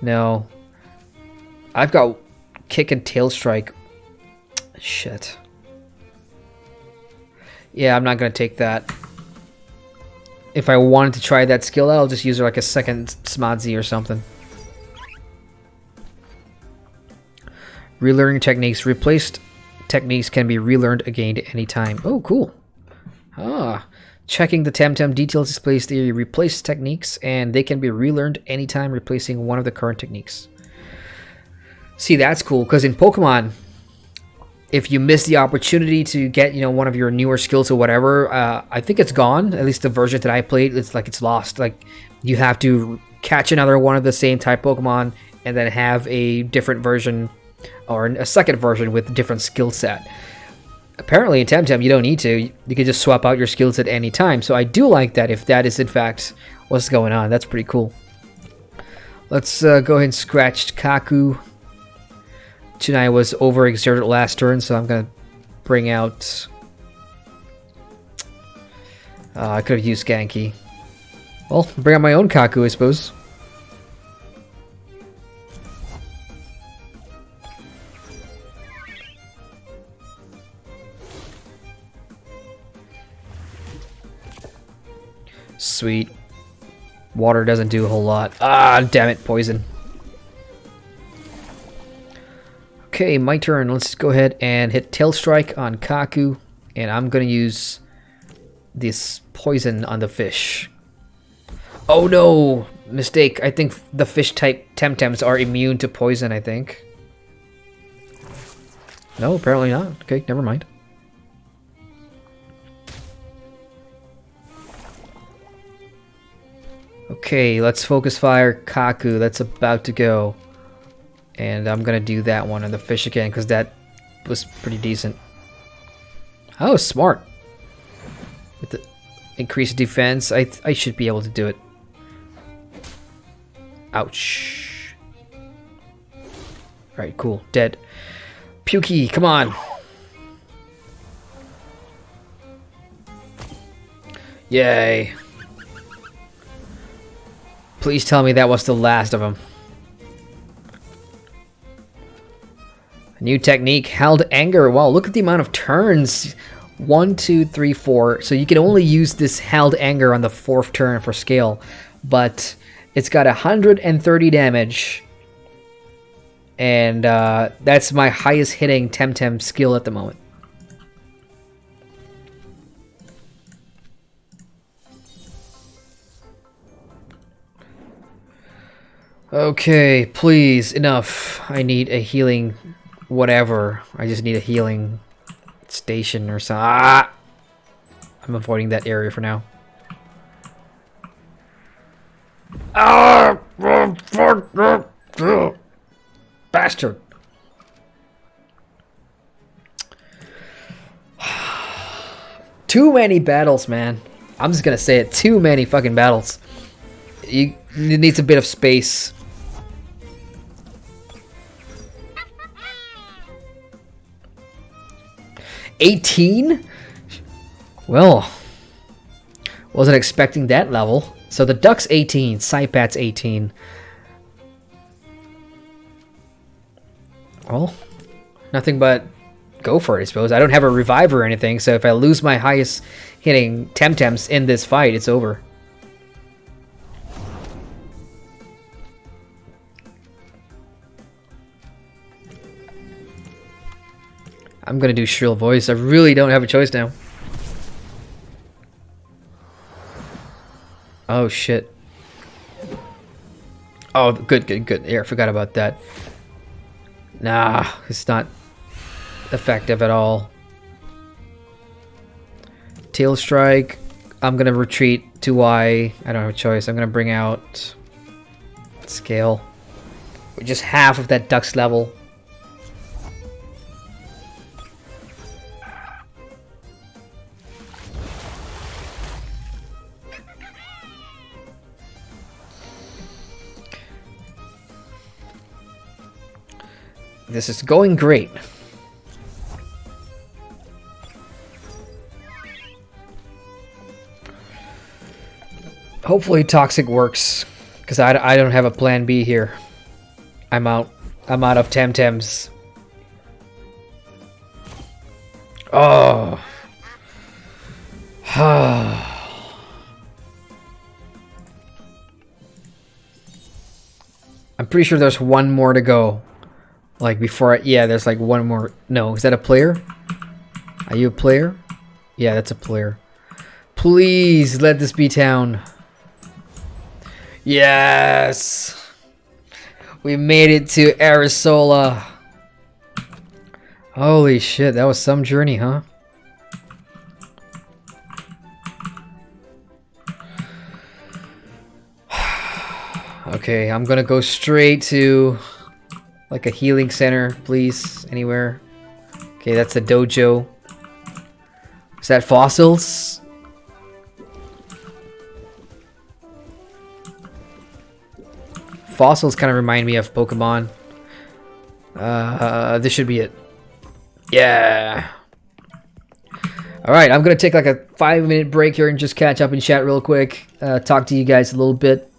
no. I've got Kick and Tail Strike. Shit. Yeah, I'm not gonna take that. If I wanted to try that skill, I'll just use her like a second Smadzi or something. Relearning techniques. Replaced techniques can be relearned again at any time. Oh, cool. Ah. Checking the Temtem details displays the replaced techniques, and they can be relearned anytime, replacing one of the current techniques. See, that's cool, because in Pokemon, if you miss the opportunity to get, you know, one of your newer skills or whatever, I think it's gone. At least the version that I played, it's like it's lost. Like, you have to catch another one of the same type Pokemon and then have a different version or a second version with a different skill set. Apparently in Temtem, you don't need to. You can just swap out your skills at any time. So I do like that if that is in fact what's going on. That's pretty cool. Let's go ahead and scratch Kaku. Chennai was overexerted last turn, so I'm going to bring out... I could have used Genki. Well, bring out my own Kaku, I suppose. Sweet. Water doesn't do a whole lot. Ah, damn it, poison. Okay, my turn. Let's go ahead and hit Tail Strike on Kaku. And I'm going to use this poison on the fish. Oh no! Mistake. I think the fish type Temtems are immune to poison, I think. No, apparently not. Okay, never mind. Okay, let's focus fire Kaku. That's about to go. And I'm gonna do that one on the fish again, because that was pretty decent. Oh, smart. With the increased defense, I should be able to do it. Ouch. Alright, cool. Dead. Pukey, come on. Yay. Please tell me that was the last of them. New technique, held anger. Wow, look at the amount of turns. 1, 2, 3, 4. So you can only use this held anger on the 4th turn for scale. But it's got 130 damage. And that's my highest hitting Temtem skill at the moment. Okay, please, enough. I need a healing whatever. I just need a healing station or something. Ah! I'm avoiding that area for now. Ah! Bastard. Too many battles, man. I'm just gonna say it. Too many fucking battles. It needs a bit of space. $18? Well, wasn't expecting that level. So the Duck's 18, Saipat's 18. Well, nothing but go for it, I suppose. I don't have a reviver or anything, so if I lose my highest hitting Temtems in this fight, it's over. I'm gonna do Shrill Voice. I really don't have a choice now. Oh shit. Oh, good. Yeah, I forgot about that. Nah, it's not effective at all. Tail Strike. I'm gonna retreat to Y. I don't have a choice. I'm gonna bring out Scale. Just half of that Duck's level. This is going great. Hopefully Toxic works, because I don't have a plan B here. I'm out of Temtems. Oh. I'm pretty sure there's one more to go. Like before, yeah, there's like one more. No, is that a player? Are you a player? Yeah, that's a player. Please let this be town. Yes! We made it to Arisola. Holy shit, that was some journey, huh? Okay, I'm gonna go straight to like a healing center, please. Anywhere. Okay, that's the dojo. Is that fossils? Fossils kind of remind me of Pokemon. This should be it. Yeah. Alright, I'm gonna take like a 5-minute break here and just catch up and chat real quick. Talk to you guys a little bit.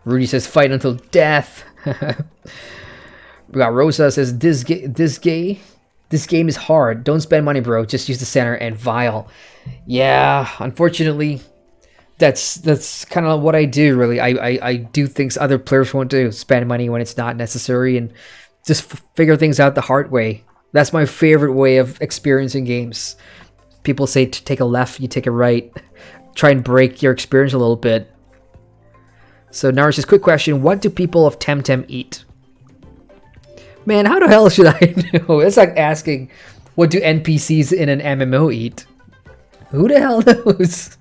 Rudy says fight until death. We got Rosa says this game is hard. Don't spend money, bro. Just use the center and Vile. Yeah, unfortunately, that's kind of what I do. Really, I do things other players won't do. Spend money when it's not necessary and just figure things out the hard way. That's my favorite way of experiencing games. People say to take a left, you take a right. Try and break your experience a little bit. So Naru's quick question: what do people of Temtem eat? Man, how the hell should I know? It's like asking, what do NPCs in an MMO eat? Who the hell knows?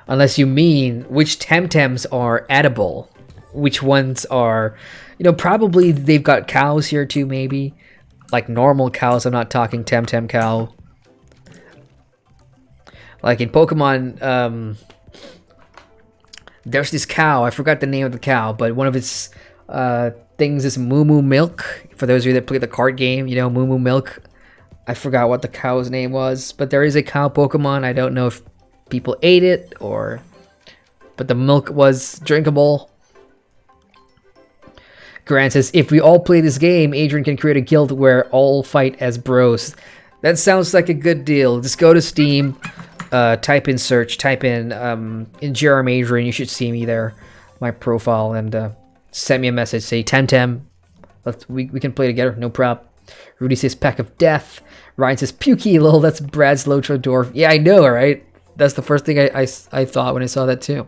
Unless you mean which Temtems are edible. Which ones are, you know, probably they've got cows here too, maybe. Like normal cows, I'm not talking Temtem cow. Like in Pokemon, there's this cow, I forgot the name of the cow, but one of its things is Moo Moo Milk. For those of you that play the card game, you know, Moo Moo Milk. I forgot what the cow's name was, but there is a cow Pokemon. I don't know if people ate it or... but the milk was drinkable. Grant says, if we all play this game, Adrian can create a guild where all fight as bros. That sounds like a good deal. Just go to Steam, type in search, type in Jeremy Adrian, you should see me there, my profile, and send me a message, say Temtem. We can play together, no problem. Rudy says Pack of Death. Ryan says Pukey, lol, that's Brad's Lotro Dwarf. Yeah, I know, right? That's the first thing I thought when I saw that too.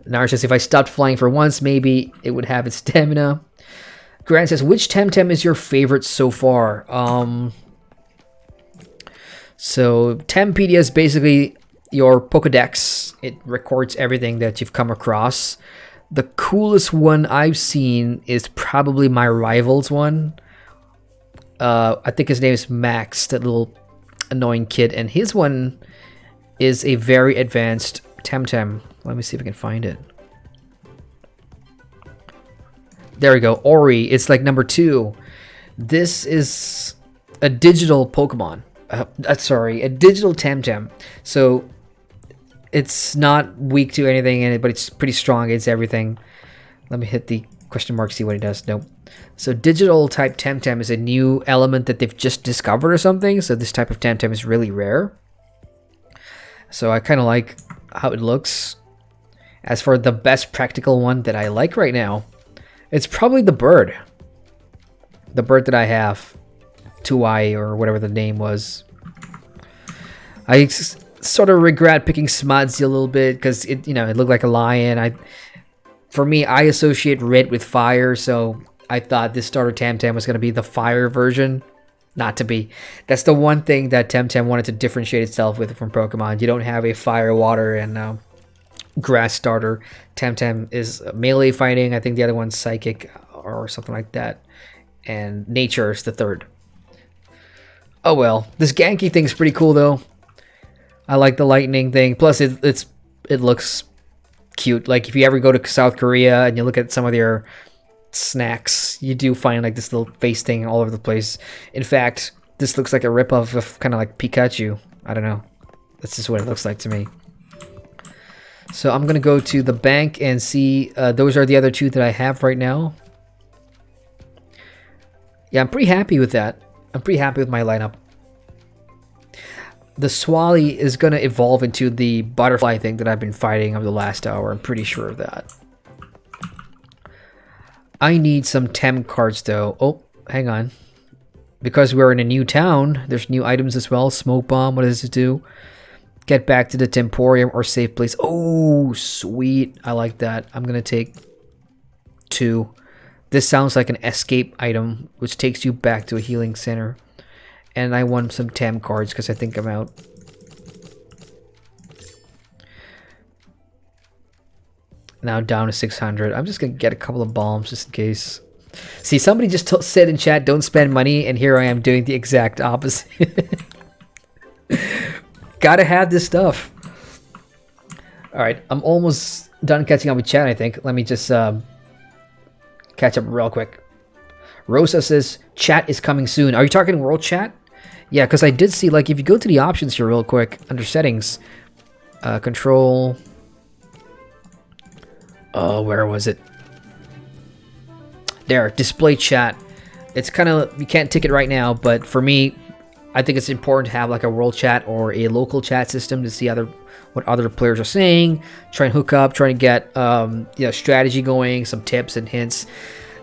Nar says if I stopped flying for once, maybe it would have its stamina. Grant says, which Temtem is your favorite so far? So Tempedia is basically your Pokedex. It records everything that you've come across. The coolest one I've seen is probably my rival's one. I think his name is Max, that little annoying kid, and his one is a very advanced Temtem. Let me see if I can find it. There we go, Ori. It's like number 2. This is a digital Pokemon. Sorry, a digital Temtem. So it's not weak to anything in it, but it's pretty strong against everything. Let me hit the question mark, see what it does. Nope. So digital type Temtem is a new element that they've just discovered or something. So this type of Temtem is really rare. So I kind of like how it looks. As for the best practical one that I like right now, it's probably the bird. The bird that I have. 2i or whatever the name was. sort of regret picking Smudsy a little bit because it looked like a lion. For me, I associate red with fire, so I thought this starter Temtem was going to be the fire version. Not to be. That's the one thing that Temtem wanted to differentiate itself with from Pokemon. You don't have a fire, water, and grass starter. Temtem is melee fighting. I think the other one's psychic or something like that. And nature is the third. Oh well. This Genki thing's pretty cool though. I like the lightning thing. Plus it looks cute. Like if you ever go to South Korea and you look at some of their snacks, you do find like this little face thing all over the place. In fact, this looks like a ripoff of kind of like Pikachu. I don't know. That's just what it looks like to me. So I'm gonna go to the bank and see. Those are the other two that I have right now. Yeah, I'm pretty happy with that. I'm pretty happy with my lineup. The Swally is gonna evolve into the butterfly thing that I've been fighting over the last hour. I'm pretty sure of that. I need some Tem cards though. Oh, hang on. Because we're in a new town, there's new items as well. Smoke Bomb, what does it do? Get back to the Temporium or safe place. Oh, sweet. I like that. I'm going to take 2. This sounds like an escape item, which takes you back to a healing center. And I want some Tem cards because I think I'm out. Now down to 600. I'm just going to get a couple of bombs just in case. See, somebody just said in chat, don't spend money, and here I am doing the exact opposite. Gotta have this stuff. Alright, I'm almost done catching up with chat, I think. Let me just catch up real quick. Rosa says, chat is coming soon. Are you talking world chat? Yeah, because I did see, like, if you go to the options here real quick, under settings, control... Oh, where was it? There, display chat. It's kind of, you can't tick it right now, but for me, I think it's important to have like a world chat or a local chat system to see what other players are saying, try and hook up, try and get strategy going, some tips and hints.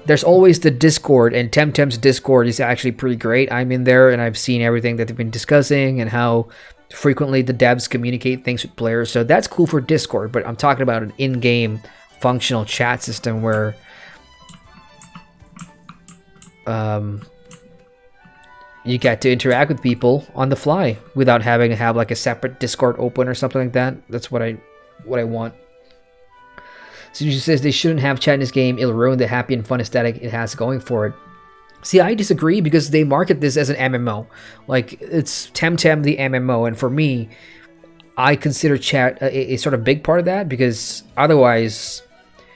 There's always the Discord, and Temtem's Discord is actually pretty great. I'm in there and I've seen everything that they've been discussing and how frequently the devs communicate things with players. So that's cool for Discord, but I'm talking about an in-game functional chat system where you get to interact with people on the fly without having to have like a separate Discord open or something like that. That's what I want. So she says they shouldn't have chat in this game. It'll ruin the happy and fun aesthetic it has going for it. See, I disagree because they market this as an MMO. Like, it's Temtem the MMO, and for me, I consider chat a sort of big part of that because otherwise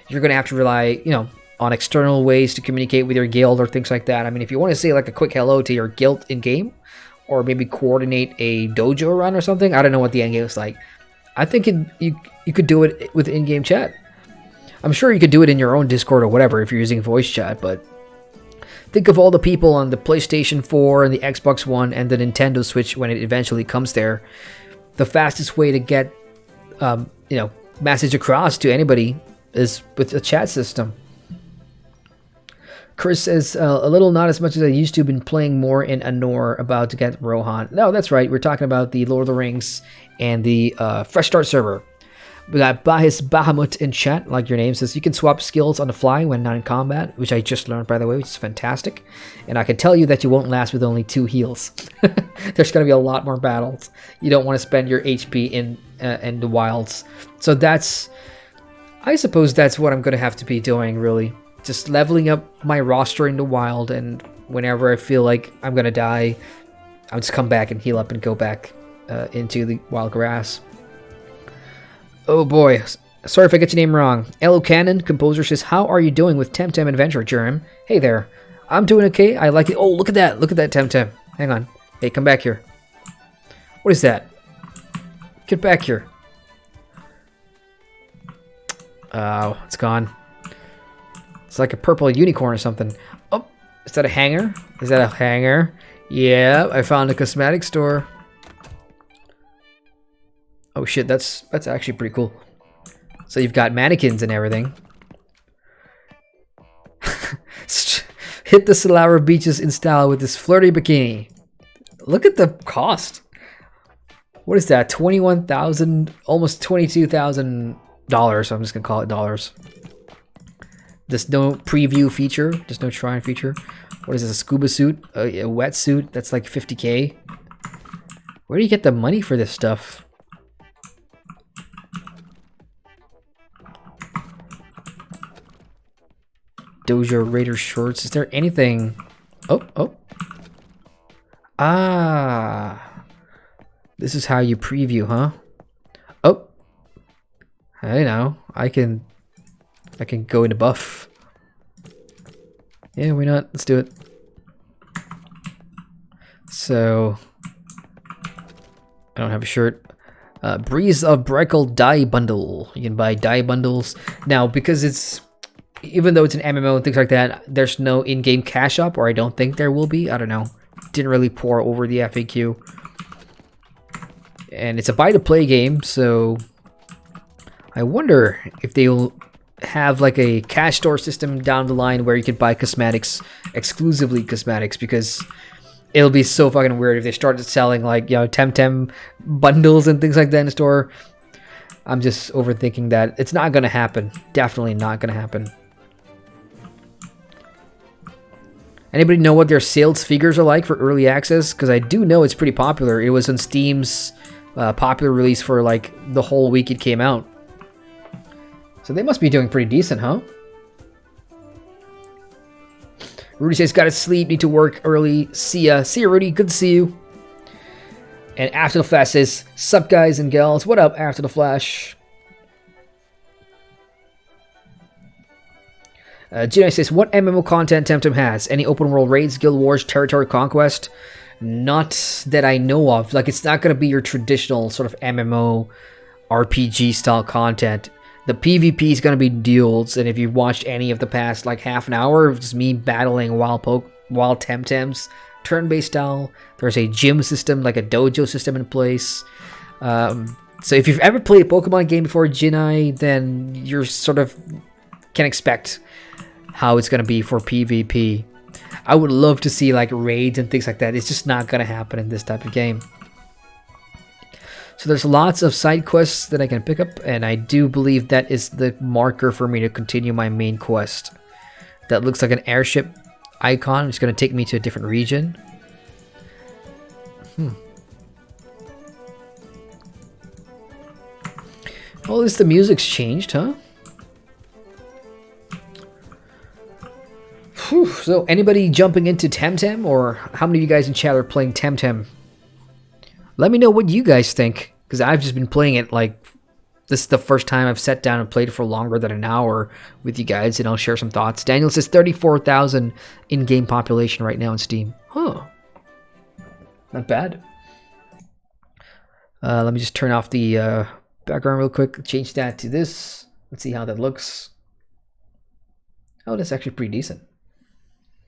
you're going to have to rely, on external ways to communicate with your guild or things like that. I mean, if you want to say like a quick hello to your guild in game, or maybe coordinate a dojo run or something, I don't know what the end game is like. I think you could do it with in-game chat. I'm sure you could do it in your own Discord or whatever if you're using voice chat, but think of all the people on the PlayStation 4 and the Xbox One and the Nintendo Switch when it eventually comes there. The fastest way to get message across to anybody is with a chat system. Chris says, a little, not as much as I used to. Been playing more in Anor, about to get Rohan. No, that's right. We're talking about the Lord of the Rings and the Fresh Start server. We got Bahis Bahamut in chat, like your name says. You can swap skills on the fly when not in combat, which I just learned, by the way, which is fantastic. And I can tell you that you won't last with only 2 heals. There's going to be a lot more battles. You don't want to spend your HP in the wilds. So I suppose that's what I'm going to have to be doing, really. Just leveling up my roster in the wild, and whenever I feel like I'm going to die, I'll just come back and heal up and go back into the wild grass. Oh boy, sorry if I get your name wrong. Elo Cannon, composer, says, how are you doing with Temtem Adventure, Jerem? Hey there. I'm doing okay. I like it. Oh, look at that. Look at that Temtem. Hang on. Hey, come back here. What is that? Get back here. Oh, it's gone. It's like a purple unicorn or something. Oh, is that a hanger? Is that a hanger? Yeah, I found a cosmetic store. Oh shit, that's actually pretty cool. So you've got mannequins and everything. Hit the Solara beaches in style with this flirty bikini. Look at the cost. What is that? 21,000, almost $22,000. So I'm just gonna call it dollars. There's no preview feature. There's no try feature. What is this? A scuba suit? A wetsuit? That's like 50K. Where do you get the money for this stuff? Dojo Raider shorts. Is there anything? Oh. Ah. This is how you preview, huh? Oh. I know. I can go into buff. Yeah, why not? Let's do it. So I don't have a shirt. Breeze of Breckle dye bundle. You can buy dye bundles. Now, because it's, even though it's an MMO and things like that, there's no in-game cash up, or I don't think there will be. I don't know. Didn't really pour over the FAQ. And it's a buy-to-play game, so I wonder if they'll have like a cash store system down the line where you could buy cosmetics, exclusively cosmetics, because it'll be so fucking weird if they started selling like, you know, Temtem bundles and things like that in the store. I'm just overthinking that. It's not gonna happen. Definitely not gonna happen. Anybody know what their sales figures are like for early access? Because I do know it's pretty popular. It was on Steam's popular release for like the whole week it came out. So they must be doing pretty decent, huh? Rudy says, gotta sleep, need to work early. See ya. See ya, Rudy. Good to see you. And After the Flash says, sup guys and gals. What up, After the Flash? Jedi says, what MMO content Temtem has? Any open world raids, guild wars, territory conquest? Not that I know of. Like, it's not going to be your traditional sort of MMO RPG style content. The PvP is going to be duels, and if you've watched any of the past like half an hour of just me battling wild Temtems, turn-based style, there's a gym system, like a dojo system in place. So if you've ever played a Pokemon game before, Jinai, then you're sort of can expect how it's going to be for PvP. I would love to see like raids and things like that. It's just not going to happen in this type of game. So there's lots of side quests that I can pick up, and I do believe that is the marker for me to continue my main quest. That looks like an airship icon. It's going to take me to a different region. Well, at least the music's changed, huh? Whew. So anybody jumping into Temtem, or how many of you guys in chat are playing Temtem? Let me know what you guys think, because I've just been playing it like this is the first time I've sat down and played it for longer than an hour with you guys, and I'll share some thoughts. Daniel says 34,000 in-game population right now in Steam. Huh. Not bad. Let me just turn off the background real quick. Change that to this. Let's see how that looks. Oh, that's actually pretty decent.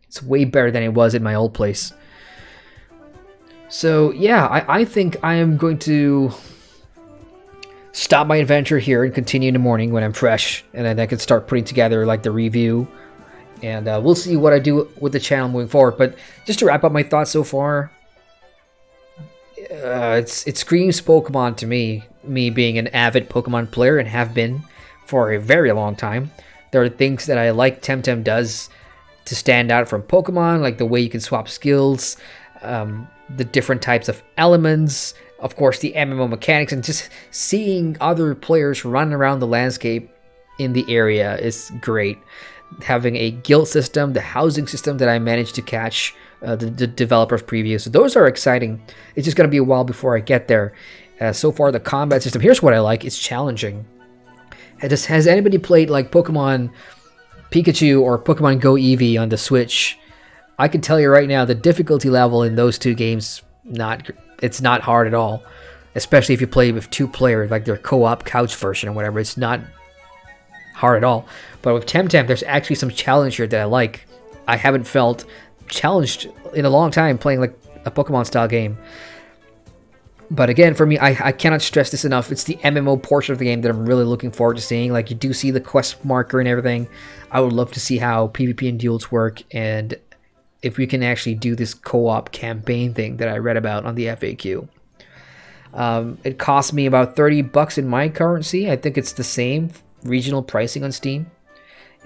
It's way better than it was in my old place. So yeah, I think I am going to stop my adventure here and continue in the morning when I'm fresh, and then I can start putting together like the review, and we'll see what I do with the channel moving forward. But just to wrap up my thoughts so far, it screams Pokemon to me. Me being an avid Pokemon player and have been for a very long time. There are things that I like Temtem does to stand out from Pokemon, like the way you can swap skills, the different types of elements, of course the MMO mechanics, and just seeing other players run around the landscape in the area is great. Having a guild system, the housing system that I managed to catch the developer's preview, so those are exciting. It's just going to be a while before I get there. So far, the combat system, here's what I like, it's challenging. Has anybody played like Pokemon Pikachu or Pokemon Go Eevee on the Switch? I can tell you right now, the difficulty level in those two games, it's not hard at all. Especially if you play with two players, like their co-op couch version or whatever. It's not hard at all. But with Temtem, there's actually some challenge here that I like. I haven't felt challenged in a long time playing like a Pokemon style game. But again, for me, I cannot stress this enough. It's the MMO portion of the game that I'm really looking forward to seeing. Like, you do see the quest marker and everything. I would love to see how PvP and duels work, and if we can actually do this co-op campaign thing that I read about on the FAQ. It cost me about $30 in my currency. I think it's the same regional pricing on Steam.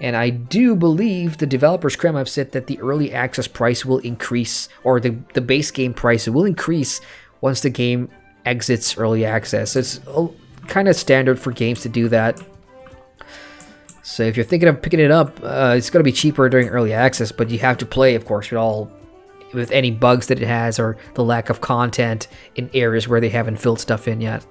And I do believe the developers Krem have said that the early access price will increase, or the base game price will increase once the game exits early access. It's kind of standard for games to do that. So if you're thinking of picking it up, it's going to be cheaper during early access, but you have to play, of course, with any bugs that it has or the lack of content in areas where they haven't filled stuff in yet.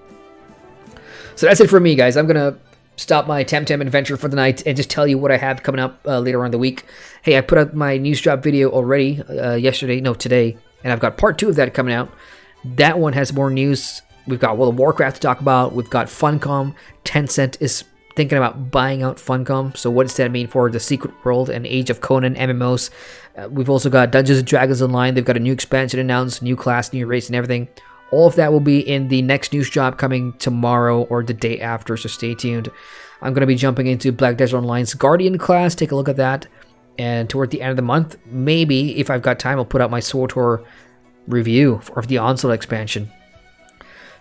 So that's it for me, guys. I'm going to stop my Temtem adventure for the night and just tell you what I have coming up later on in the week. Hey, I put up my news drop video already today, and I've got part 2 of that coming out. That one has more news. We've got World of Warcraft to talk about. We've got Funcom. Tencent is thinking about buying out Funcom. So what does that mean for the Secret World and Age of Conan MMOs? We've also got Dungeons & Dragons Online. They've got a new expansion announced, new class, new race, and everything. All of that will be in the next news drop coming tomorrow or the day after, so stay tuned. I'm going to be jumping into Black Desert Online's Guardian class. Take a look at that. And toward the end of the month, maybe, if I've got time, I'll put out my SWTOR review of the Onslaught expansion.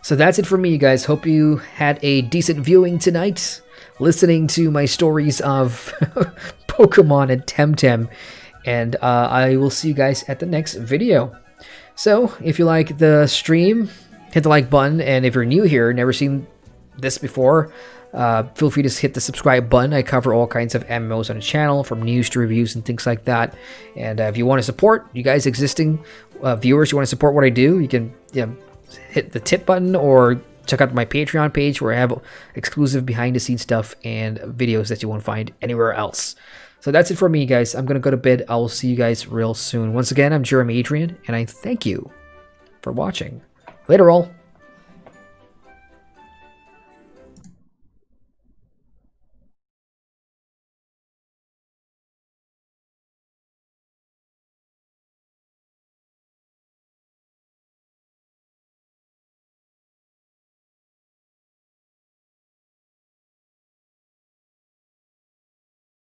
So that's it for me, you guys. Hope you had a decent viewing tonight, listening to my stories of Pokemon and Temtem. And I will see you guys at the next video. So, if you like the stream, hit the like button, and if you're new here, never seen this before, feel free to hit the subscribe button. I cover all kinds of MMOs on the channel, from news to reviews and things like that. And if you want to support, you guys existing viewers, you want to support what I do, you can hit the tip button or check out my Patreon page where I have exclusive behind-the-scenes stuff and videos that you won't find anywhere else. So that's it for me, guys. I'm going to go to bed. I will see you guys real soon. Once again, I'm Adrian, and I thank you for watching. Later, all.